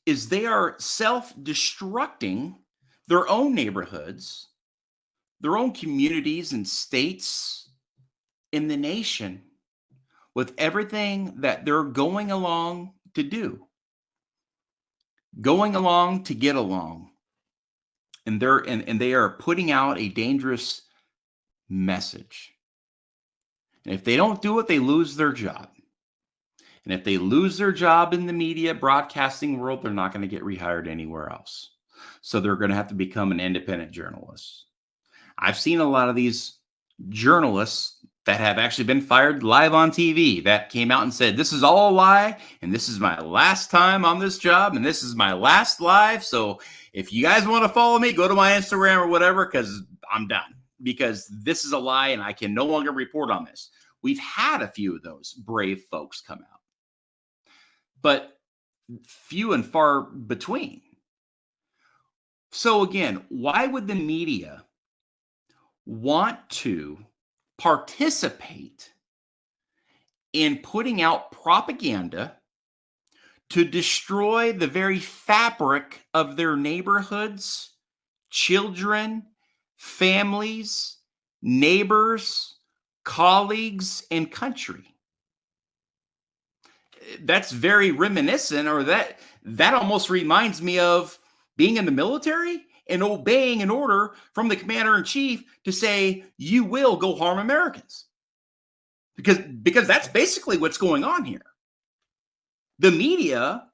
is they are self-destructing their own neighborhoods, their own communities and states in the nation with everything that they're going along to do. Going along to get along. And they are putting out a dangerous message. And if they don't do it, they lose their job. And if they lose their job in the media broadcasting world, they're not going to get rehired anywhere else. So they're going to have to become an independent journalist. I've seen a lot of these journalists that have actually been fired live on TV that came out and said, this is all a lie, and this is my last time on this job, and this is my last live. So if you guys want to follow me, go to my Instagram or whatever, because I'm done. Because this is a lie, and I can no longer report on this. We've had a few of those brave folks come out. But few and far between. So again, why would the media want to participate in putting out propaganda to destroy the very fabric of their neighborhoods, children, families, neighbors, colleagues, and country? That's very reminiscent, or that almost reminds me of being in the military and obeying an order from the commander-in-chief to say, you will go harm Americans. Because that's basically what's going on here. The media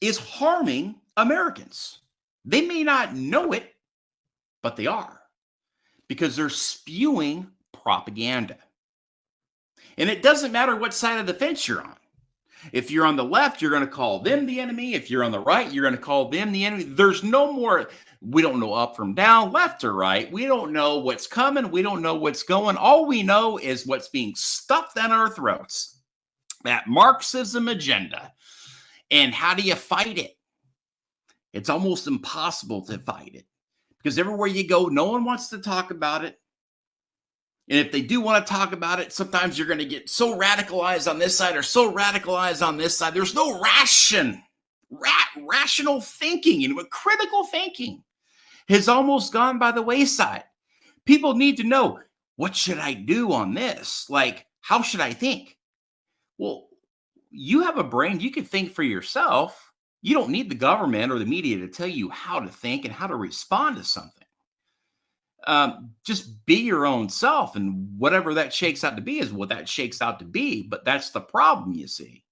is harming Americans. They may not know it, but they are. Because they're spewing propaganda. And it doesn't matter what side of the fence you're on. If you're on the left, you're going to call them the enemy. If you're on the right, you're going to call them the enemy. There's no more, we don't know up from down, left or right. We don't know what's coming. We don't know what's going. All we know is what's being stuffed down our throats. That Marxism agenda. And how do you fight it? It's almost impossible to fight it. Because everywhere you go, no one wants to talk about it. And if they do want to talk about it, sometimes you're going to get so radicalized on this side or so radicalized on this side. There's no rational thinking, and critical thinking has almost gone by the wayside. People need to know, what should I do on this? Like, how should I think? Well, you have a brain. You can think for yourself. You don't need the government or the media to tell you how to think and how to respond to something. Just be your own self, and whatever that shakes out to be is what that shakes out to be. But that's the problem, you see.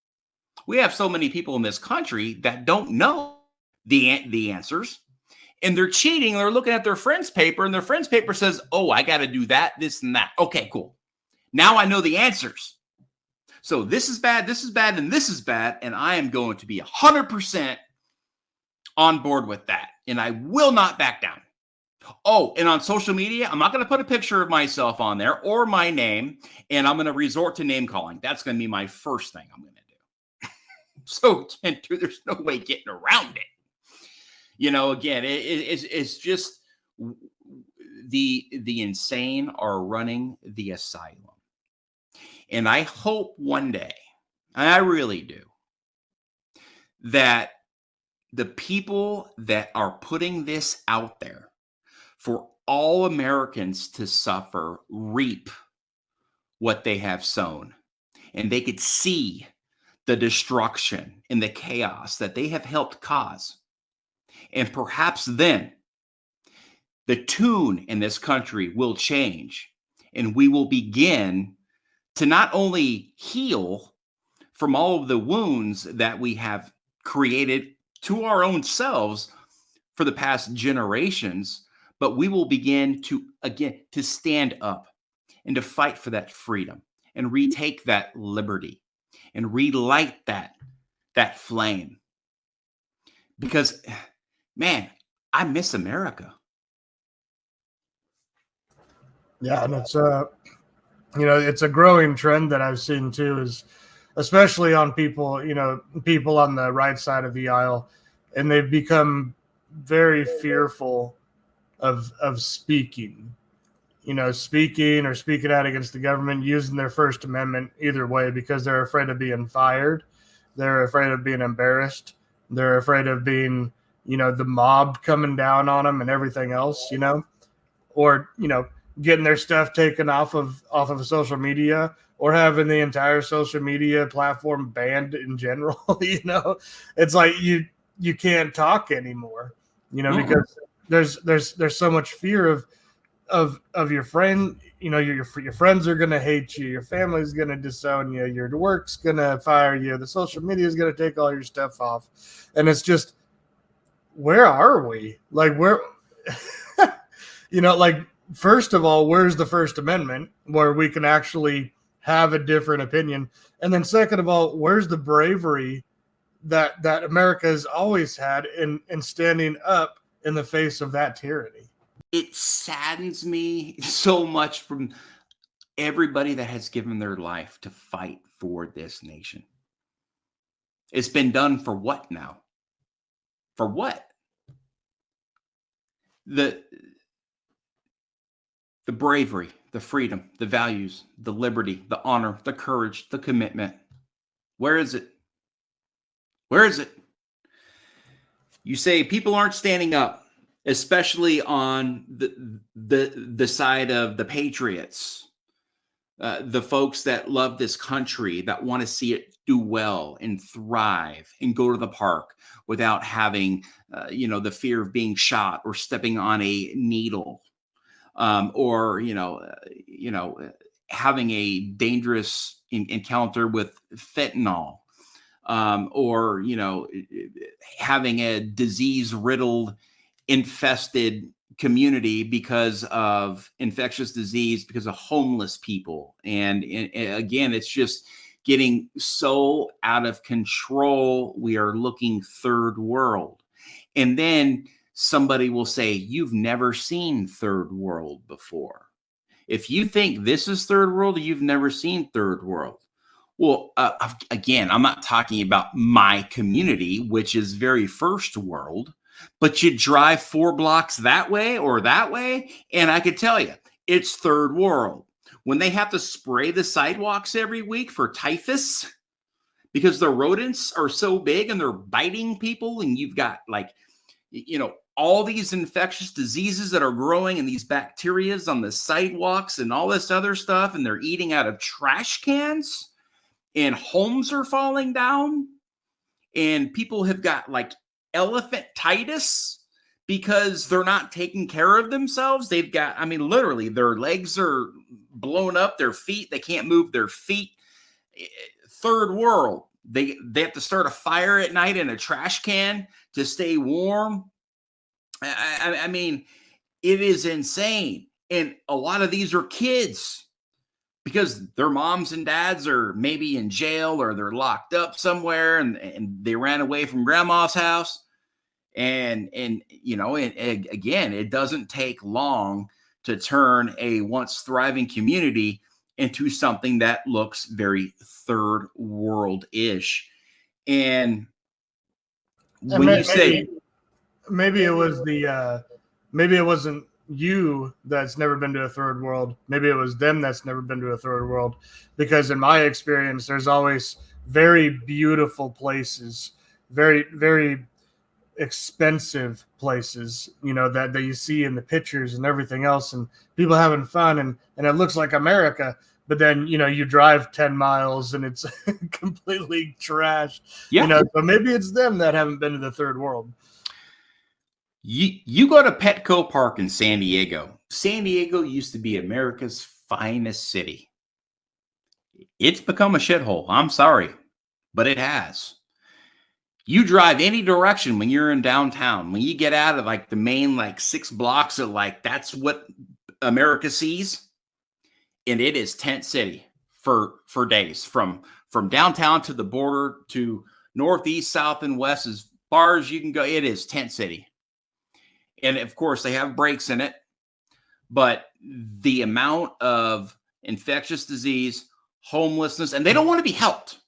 We have so many people in this country that don't know the answers, and they're cheating. They're looking at their friend's paper, and their friend's paper says, oh, I got to do that, this, and that. Okay, cool. Now I know the answers. So this is bad, and this is bad, and I am going to be 100% on board with that, and I will not back down. Oh, and on social media, I'm not going to put a picture of myself on there or my name, and I'm going to resort to name calling. That's going to be my first thing I'm going to do. So, there's no way getting around it. Again, it's just the insane are running the asylum. And I hope one day, and I really do, that the people that are putting this out there for all Americans to suffer reap what they have sown. And they could see the destruction and the chaos that they have helped cause. And perhaps then the tune in this country will change, and we will begin to not only heal from all of the wounds that we have created to our own selves for the past generations, but we will begin to stand up and to fight for that freedom and retake that liberty and relight that flame. Because, man, I miss America. Yeah, and it's it's a growing trend that I've seen too, is especially on people on the right side of the aisle, and they've become very fearful of speaking or speaking out against the government, using their First Amendment either way, because they're afraid of being fired. They're afraid of being embarrassed. They're afraid of being, the mob coming down on them and everything else, or, getting their stuff taken off of social media, or having the entire social media platform banned in general. It's like you can't talk anymore, because there's so much fear of your friend. Your friends are going to hate you, your family's going to disown you, your work's going to fire you, the social media is going to take all your stuff off. And it's just, where are we? Like, where first of all, where's the First Amendment where we can actually have a different opinion? And then second of all, where's the bravery that America has always had in standing up in the face of that tyranny? It saddens me so much from everybody that has given their life to fight for this nation. It's been done for what now? For what? The bravery, the freedom, the values, the liberty, the honor, the courage, the commitment. Where is it? Where is it? You say people aren't standing up, especially on the side of the patriots, the folks that love this country, that want to see it do well and thrive and go to the park without having, the fear of being shot or stepping on a needle. Or having a dangerous encounter with fentanyl, or having a disease-riddled, infested community because of infectious disease, because of homeless people, and again, it's just getting so out of control. We are looking third world, and then somebody will say, you've never seen third world before. If you think this is third world, you've never seen third world. Well, again, I'm not talking about my community, which is very first world, but you drive 4 blocks that way or that way, and I could tell you, it's third world. When they have to spray the sidewalks every week for typhus because the rodents are so big and they're biting people, and you've got all these infectious diseases that are growing and these bacterias on the sidewalks and all this other stuff, and they're eating out of trash cans, and homes are falling down, and people have got elephantitis because they're not taking care of themselves. They've got, literally their legs are blown up, their feet, they can't move their feet. Third world. They have to start a fire at night in a trash can to stay warm. It is insane. And a lot of these are kids because their moms and dads are maybe in jail or they're locked up somewhere, and they ran away from grandma's house. And again, it doesn't take long to turn a once thriving community into something that looks very third world-ish. And when you say maybe it was maybe it wasn't you that's never been to a third world. Maybe it was them that's never been to a third world. Because in my experience, there's always very beautiful places, very, very expensive places, that you see in the pictures and everything else, and people having fun, and it looks like America. But then, you drive 10 miles and it's completely trash. Yeah. So maybe it's them that haven't been to the third world. You go to Petco Park in San Diego. San Diego used to be America's finest city. It's become a shithole. I'm sorry, but it has. You drive any direction when you're in downtown. When you get out of like the main 6 blocks of that's what America sees. And it is tent city for days, from downtown to the border to northeast, south, and west, as far as you can go. It is tent city. And of course, they have breaks in it. But the amount of infectious disease, homelessness, and they don't want to be helped.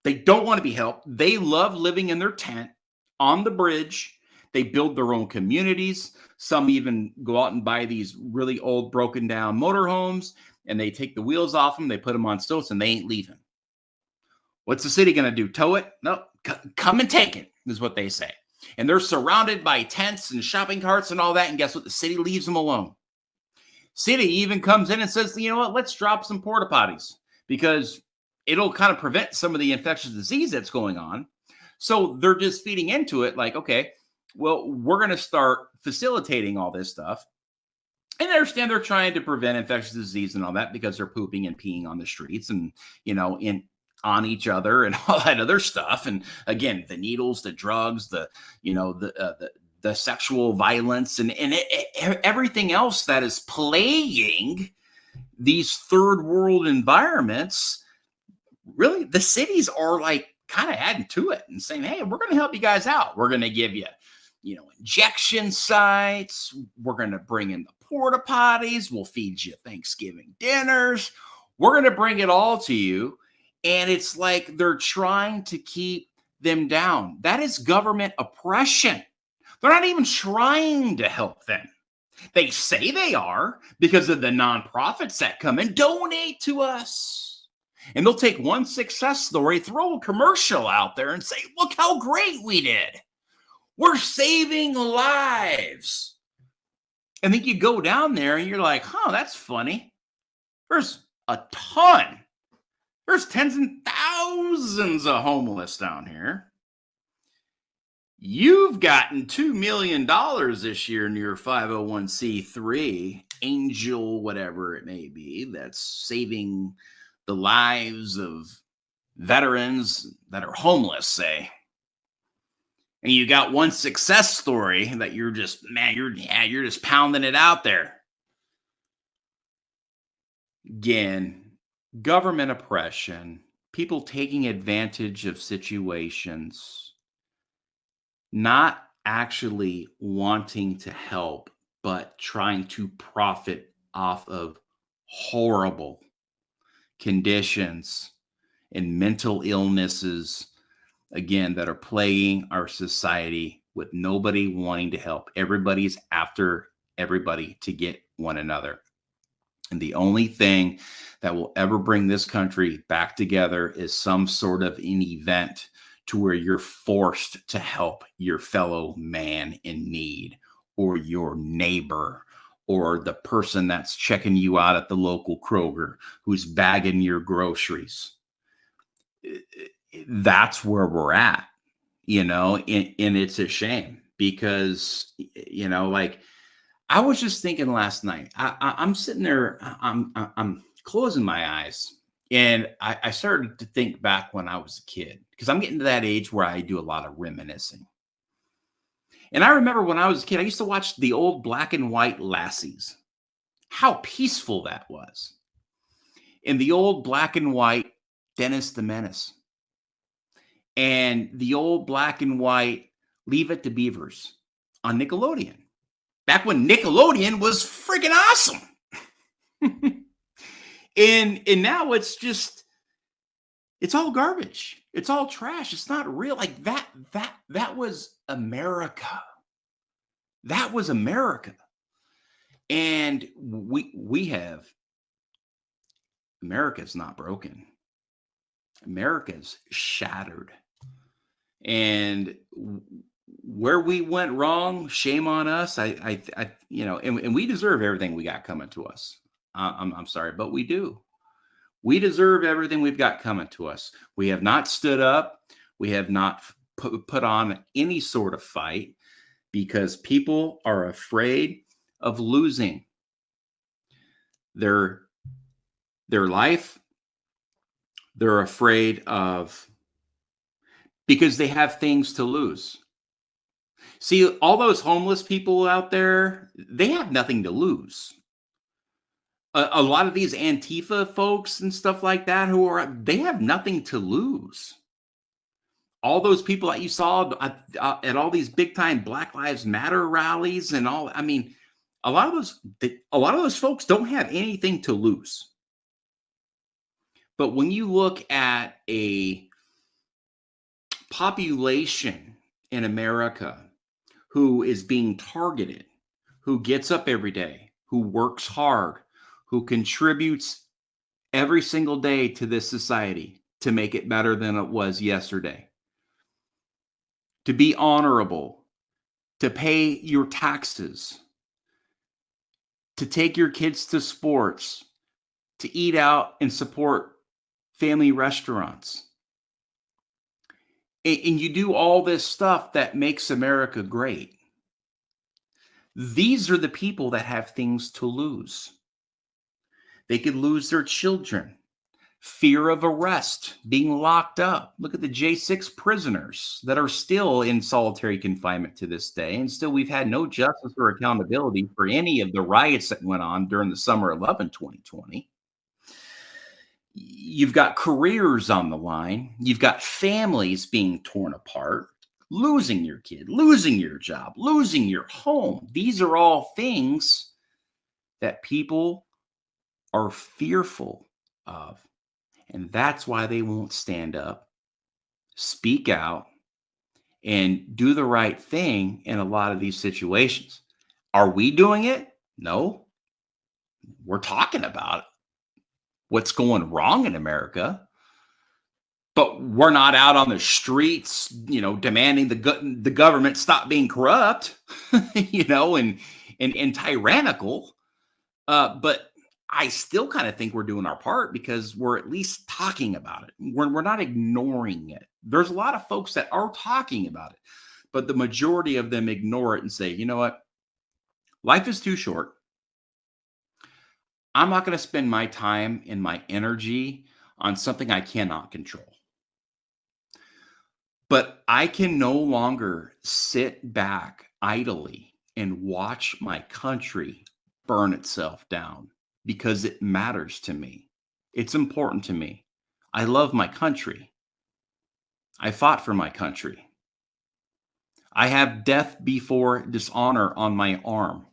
They don't want to be helped. They love living in their tent on the bridge. They build their own communities. Some even go out and buy these really old, broken down motorhomes, and they take the wheels off them. They put them on stilts, and they ain't leaving. What's the city going to do? Tow it? No, come and take it, is what they say. And they're surrounded by tents and shopping carts and all that. And guess what? The city leaves them alone. City even comes in and says, you know what? Let's drop some porta potties, because it'll kind of prevent some of the infectious disease that's going on. So they're just feeding into it okay, well, we're going to start facilitating all this stuff. And I understand they're trying to prevent infectious disease and all that, because they're pooping and peeing on the streets and, on each other and all that other stuff. And again, the needles, the drugs, the sexual violence and everything else that is plaguing these third world environments. Really, the cities are kind of adding to it and saying, hey, we're going to help you guys out. We're going to give you, injection sites. We're going to bring in the porta potties. We'll feed you Thanksgiving dinners. We're going to bring it all to you. And it's like they're trying to keep them down. That is government oppression. They're not even trying to help them. They say they are, because of the nonprofits that come and donate to us. And they'll take one success story, throw a commercial out there and say, look how great we did. We're saving lives. And then you go down there and you're like, that's funny. There's a ton. There's tens and thousands of homeless down here. You've gotten $2 million this year in your 501c3, Angel, whatever it may be, that's saving the lives of veterans that are homeless, say. And you got one success story that you're just pounding it out there. Again, government oppression, people taking advantage of situations, not actually wanting to help, but trying to profit off of horrible conditions and mental illnesses, again, that are plaguing our society, with nobody wanting to help. Everybody's after everybody to get one another. And the only thing that will ever bring this country back together is some sort of an event to where you're forced to help your fellow man in need, or your neighbor, or the person that's checking you out at the local Kroger, who's bagging your groceries. That's where we're at, and it's a shame, because, I was just thinking last night, I'm sitting there, I'm closing my eyes, and I started to think back when I was a kid, because I'm getting to that age where I do a lot of reminiscing. And I remember when I was a kid, I used to watch the old black and white Lassies. How peaceful that was. And the old black and white Dennis the Menace. And the old black and white Leave It to Beavers on Nickelodeon. Back when Nickelodeon was freaking awesome. and now it's all garbage. It's all trash. It's not real. Like that was America. That was America. And we have, America's not broken. America's shattered. And where we went wrong, shame on us. I and we deserve everything we got coming to us. I'm sorry, but we do. We deserve everything we've got coming to us. We have not stood up. We have not put on any sort of fight because people are afraid of losing their life. They're afraid of, because they have things to lose. See, all those homeless people out there, they have nothing to lose. A lot of these Antifa folks and stuff like that they have nothing to lose. All those people that you saw at all these big time Black Lives Matter rallies and all, I mean, a lot of those folks don't have anything to lose. But when you look at a population in America who is being targeted, who gets up every day, who works hard, who contributes every single day to this society to make it better than it was yesterday, to be honorable, to pay your taxes, to take your kids to sports, to eat out and support family restaurants. And you do all this stuff that makes America great. These are the people that have things to lose. They could lose their children, fear of arrest, being locked up. Look at the J6 prisoners that are still in solitary confinement to this day. And still, we've had no justice or accountability for any of the riots that went on during the summer 11, 2020. You've got careers on the line. You've got families being torn apart, losing your kid, losing your job, losing your home. These are all things that people are fearful of. And that's why they won't stand up, speak out, and do the right thing in a lot of these situations. Are we doing it? No. We're talking about what's going wrong in America, but we're not out on the streets, demanding the government stop being corrupt, and tyrannical. But I still kind of think we're doing our part because we're at least talking about it. We're not ignoring it. There's a lot of folks that are talking about it, but the majority of them ignore it and say, you know what? Life is too short. I'm not going to spend my time and my energy on something I cannot control. But I can no longer sit back idly and watch my country burn itself down because it matters to me. It's important to me. I love my country. I fought for my country. I have death before dishonor on my arm.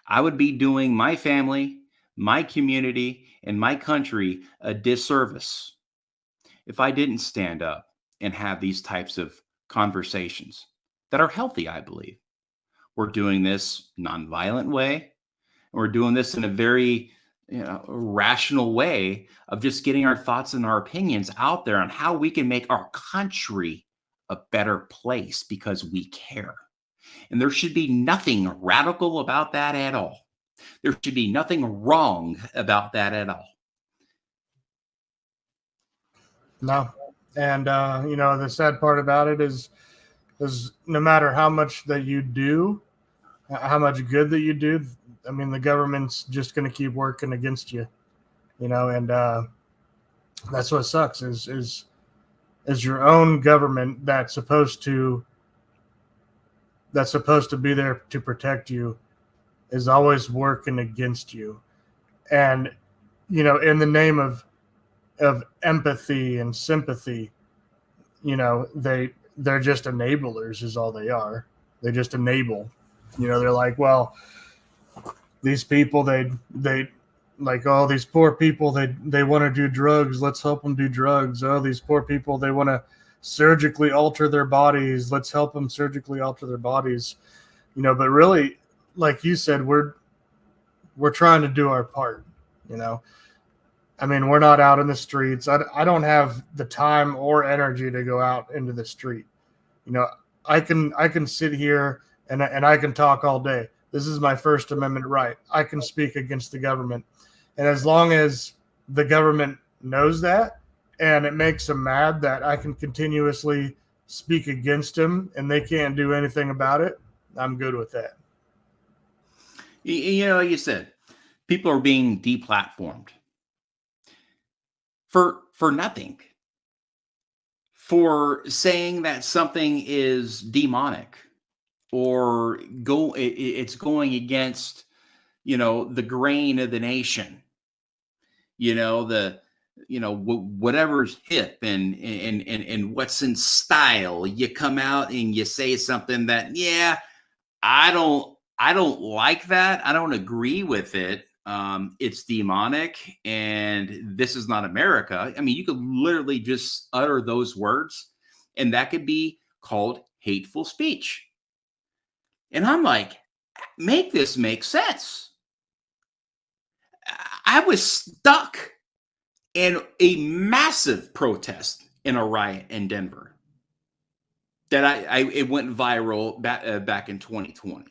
I would be doing my family, my community, and my country a disservice if I didn't stand up and have these types of conversations that are healthy, I believe. We're doing this nonviolent way. We're doing this in a very rational way of just getting our thoughts and our opinions out there on how we can make our country a better place because we care. And there should be nothing radical about that at all. There should be nothing wrong about that at all. No. And, the sad part about it is no matter how much that you do, how much good that you do, I mean, the government's just going to keep working against you, and that's what sucks is your own government that's supposed to be there to protect you is always working against you. And, in the name of empathy and sympathy, they they're just enablers is all they are. They just enable. They're like, well, these people, they like, oh, these poor people, they want to do drugs. Let's help them do drugs. Oh, these poor people, they want to surgically alter their bodies. Let's help them surgically alter their bodies. But really, like you said, we're trying to do our part. I mean, we're not out in the streets. I don't have the time or energy to go out into the street. I can sit here and I can talk all day. This is my First Amendment right. I can speak against the government. And as long as the government knows that and it makes them mad that I can continuously speak against them and they can't do anything about it, I'm good with that. Like you said, people are being deplatformed for nothing, for saying that something is demonic or it's going against, the grain of the nation, whatever's hip and what's in style. You come out and you say something that, yeah, I don't like that. I don't agree with it. It's demonic and this is not America. I mean, you could literally just utter those words and that could be called hateful speech. And I'm like, make this make sense. I was stuck in a massive protest in a riot in Denver that it went viral back in 2020.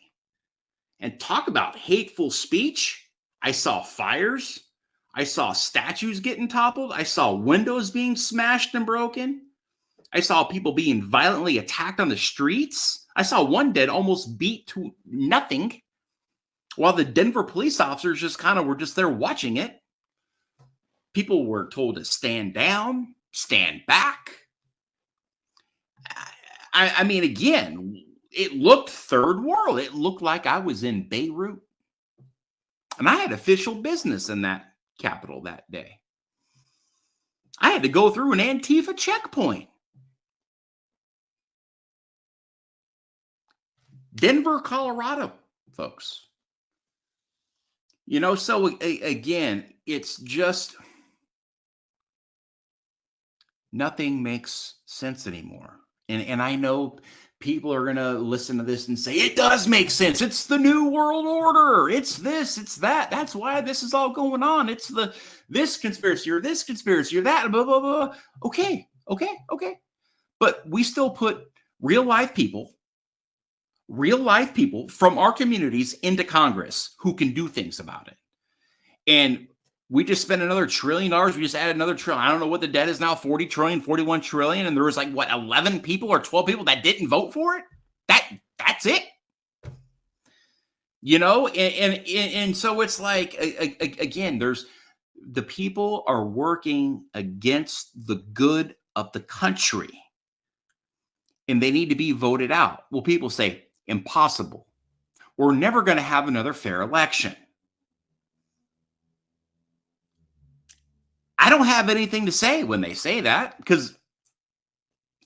And talk about hateful speech. I saw fires. I saw statues getting toppled. I saw windows being smashed and broken. I saw people being violently attacked on the streets. I saw one dead almost beat to nothing while the Denver police officers just were just there watching it. People were told to stand down, stand back. I mean, again, it looked third world. It looked like I was in Beirut. And I had official business in that capital that day. I had to go through an Antifa checkpoint. Denver, Colorado, folks. So again, it's just nothing makes sense anymore. And I know people are going to listen to this and say, it does make sense. It's the New World Order. It's this, it's that. That's why this is all going on. It's this conspiracy or that, blah, blah, blah. Okay. But we still put real life people from our communities into Congress who can do things about it. And we just spent another $1 trillion. We just added another trillion. I don't know what the debt is now, 40 trillion, 41 trillion. And there was 11 people or 12 people that didn't vote for it. That's it. And so it's like, again, there's the people are working against the good of the country and they need to be voted out. Well, people say impossible. We're never going to have another fair election. I don't have anything to say when they say that because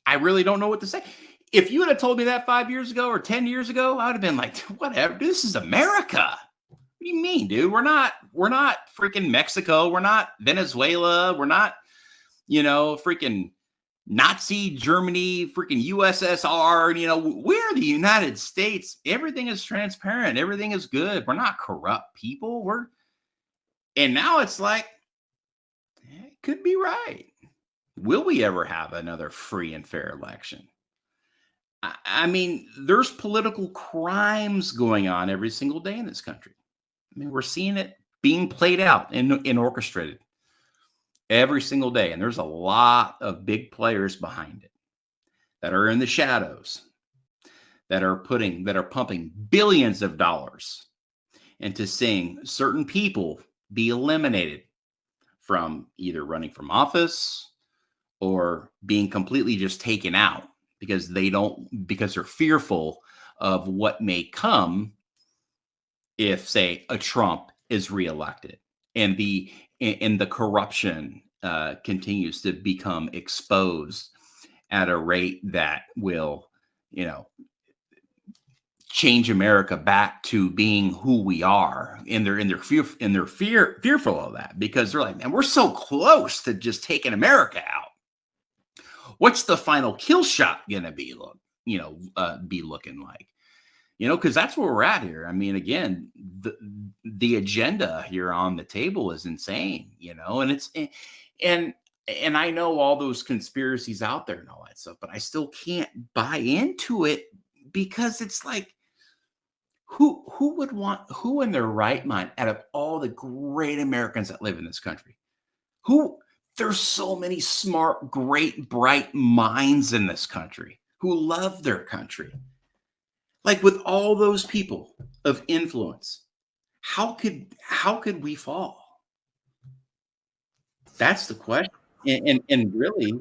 I really don't know what to say. If you would have told me that 5 years ago or 10 years ago, I would have been like, whatever, this is America. What do you mean, dude? We're not freaking Mexico. We're not Venezuela. We're not, freaking Nazi Germany, freaking USSR. We're the United States. Everything is transparent. Everything is good. We're not corrupt people. And now it's like, it could be right. Will we ever have another free and fair election? I mean, there's political crimes going on every single day in this country. I mean, we're seeing it being played out and orchestrated every single day. And there's a lot of big players behind it that are in the shadows, that are pumping billions of dollars into seeing certain people be eliminated from either running from office or being completely just taken out because they're fearful of what may come if, say, a Trump is reelected and the corruption continues to become exposed at a rate that will, change America back to being who we are. And they're fearful of that, because they're like, man, we're so close to just taking America out. What's the final kill shot gonna be looking like? Because that's where we're at here. I mean, again, the agenda here on the table is insane, and it's and I know all those conspiracies out there and all that stuff, but I still can't buy into it, because it's like, who in their right mind, out of all the great Americans that live in this country, there's so many smart, great, bright minds in this country who love their country. Like, with all those people of influence, how could we fall? That's the question. And really,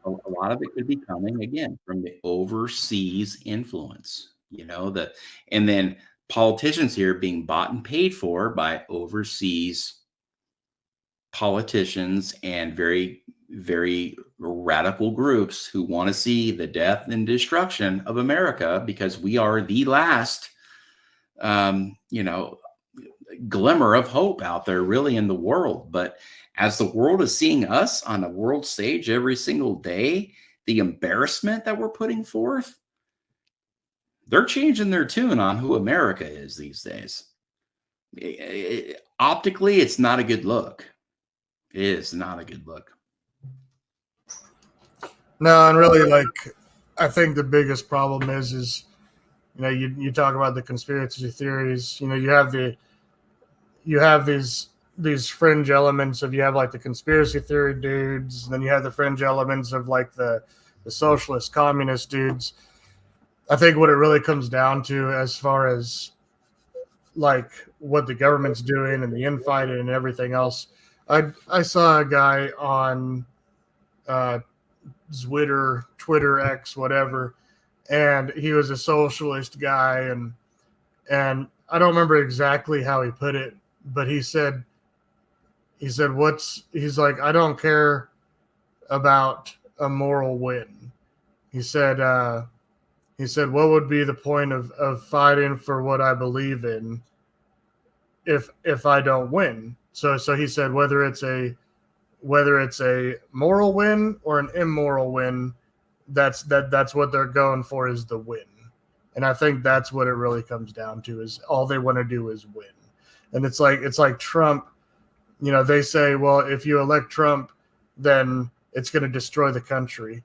a lot of it could be coming again from the overseas influence, and then politicians here being bought and paid for by overseas politicians and very, very radical groups who want to see the death and destruction of America, because we are the last, glimmer of hope out there really in the world. But as the world is seeing us on a world stage every single day, the embarrassment that we're putting forth, they're changing their tune on who America is these days. Optically, it's not a good look. It is not a good look. No, and really, like, I think the biggest problem is you talk about the conspiracy theories. You have these fringe elements of, you have like the conspiracy theory dudes, and then you have the fringe elements of like the socialist communist dudes. I think what it really comes down to, as far as like what the government's doing and the infighting and everything else, I saw a guy on Twitter X, whatever, and he was a socialist guy, and I don't remember exactly how he put it, but he said he's like, I don't care about a moral win. He said, what would be the point of fighting for what I believe in if I don't win? So he said, whether it's a moral win or an immoral win, that's what they're going for, is the win. And I think that's what it really comes down to, is all they want to do is win. And it's like Trump, they say, well, if you elect Trump, then it's going to destroy the country.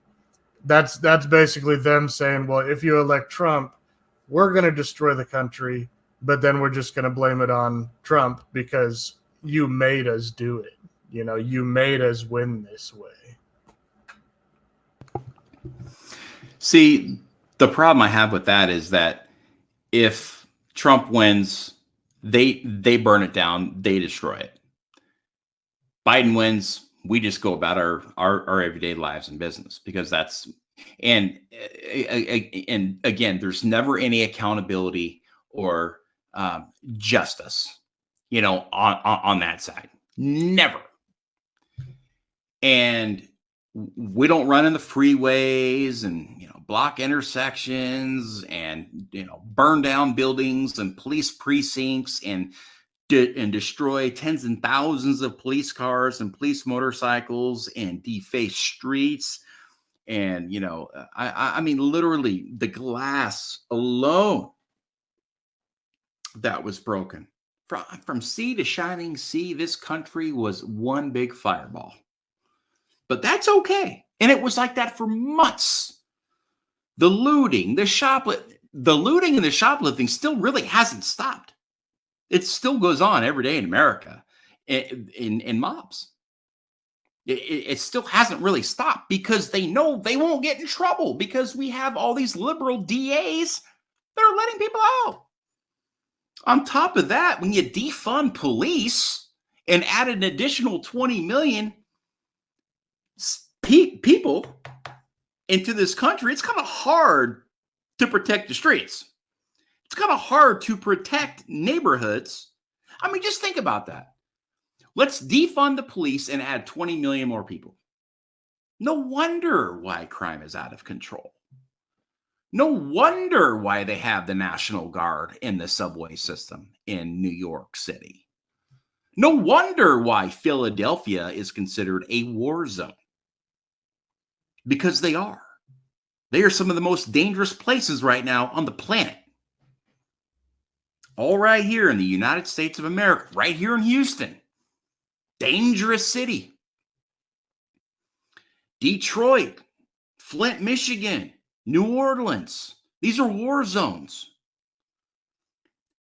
That's basically them saying, well, if you elect Trump, we're going to destroy the country, but then we're just going to blame it on Trump because you made us do it. You made us win this way. See, the problem I have with that is that if Trump wins, they burn it down, they destroy it. Biden wins, we just go about our everyday lives and business, because that's, and again, there's never any accountability or justice, on that side. Never. And we don't run in the freeways and, block intersections and, burn down buildings and police precincts and destroy tens and thousands of police cars and police motorcycles and deface streets. And, I mean, literally the glass alone that was broken from sea to shining sea, this country was one big fireball. But that's okay. And it was like that for months. The looting, the looting and the shoplifting still really hasn't stopped. It still goes on every day in America in mobs. It still hasn't really stopped, because they know they won't get in trouble, because we have all these liberal DAs that are letting people out. On top of that, when you defund police and add an additional 20 million people into this country, it's kind of hard to protect the streets. It's kind of hard to protect neighborhoods. I mean, just think about that. Let's defund the police and add 20 million more people. No wonder why crime is out of control. No wonder why they have the National Guard in the subway system in New York City. No wonder why Philadelphia is considered a war zone. Because they are. They are some of the most dangerous places right now on the planet. All right here in the United States of America, right here in Houston. Dangerous city. Detroit, Flint, Michigan, New Orleans. These are war zones.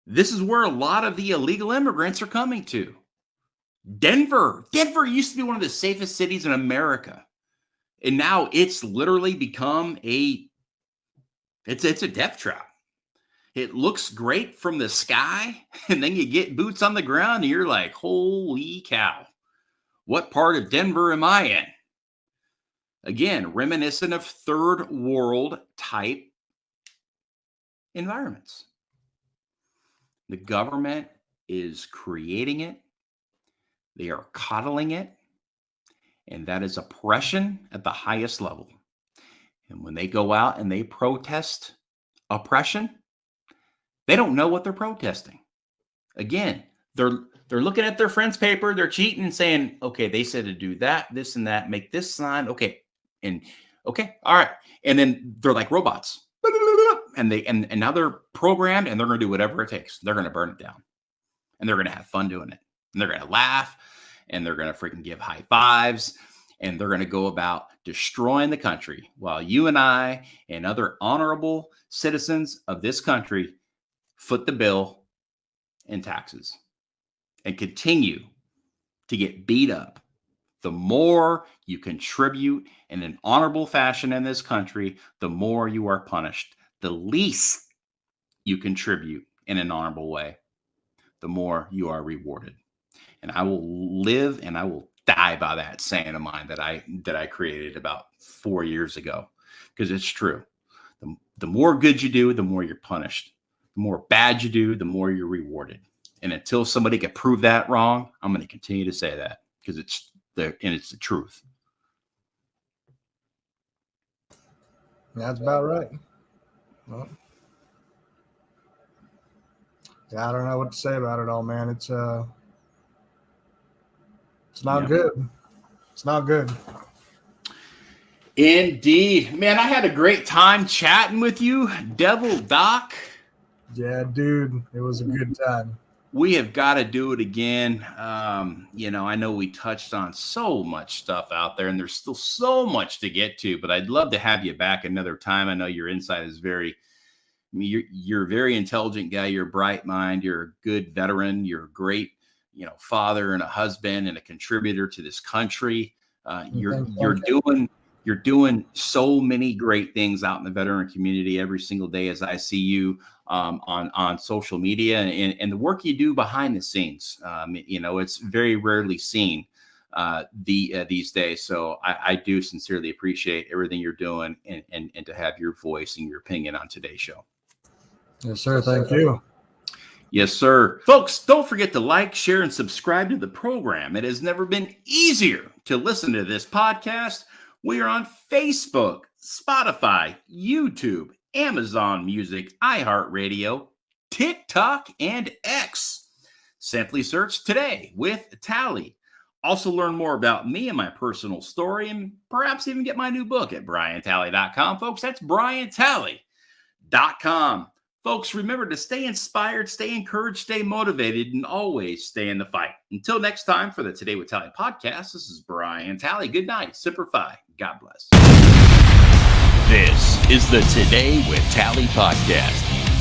This is where a lot of the illegal immigrants are coming to. Denver used to be one of the safest cities in America. And now it's literally become it's a death trap. It looks great from the sky, and then you get boots on the ground and you're like, holy cow, what part of Denver am I in? Again, reminiscent of third world type environments. The government is creating it. They are coddling it. And that is oppression at the highest level. And when they go out and they protest oppression, they don't know what they're protesting. Again, they're looking at their friend's paper, they're cheating and saying, okay, they said to do that, this and that, make this sign, okay, and okay, all right. And then they're like robots. And now they're programmed and they're going to do whatever it takes. They're going to burn it down. And they're going to have fun doing it. And they're going to laugh. And they're going to freaking give high fives. And they're going to go about destroying the country while you and I and other honorable citizens of this country foot the bill in taxes and continue to get beat up. The more you contribute in an honorable fashion in this country, the more you are punished. The least you contribute in an honorable way, the more you are rewarded. And I will live and I will die by that saying of mine that I created about 4 years ago, because it's true. The more good you do, the more you're punished. The more bad you do, the more you're rewarded. And until somebody can prove that wrong, I'm going to continue to say that because it's the truth. That's about right. Well, yeah, I don't know what to say about it all, man. It's not good. It's not good. Indeed. Man, I had a great time chatting with you, Devil Doc. Yeah, dude, it was a good time. We have got to do it again. I know we touched on so much stuff out there, and there's still so much to get to, but I'd love to have you back another time. I know your insight is you're a very intelligent guy. You're a bright mind. You're a good veteran. You're a great, father and a husband and a contributor to this country. You're doing so many great things out in the veteran community every single day as I see you on social media and the work you do behind the scenes. It's very rarely seen these days. So I do sincerely appreciate everything you're doing and to have your voice and your opinion on today's show. Yes, sir. Thank you. Yes, sir. Folks, don't forget to like, share, and subscribe to the program. It has never been easier to listen to this podcast. We are on Facebook, Spotify, YouTube, Amazon Music, iHeartRadio, TikTok, and X. Simply search Today with Tally. Also learn more about me and my personal story, and perhaps even get my new book at briantally.com. Folks, that's briantally.com. Folks, remember to stay inspired, stay encouraged, stay motivated, and always stay in the fight. Until next time for the Today with Tally podcast, this is Brian Tally. Good night. Semper Fi. God bless. This is the Today with Tally podcast.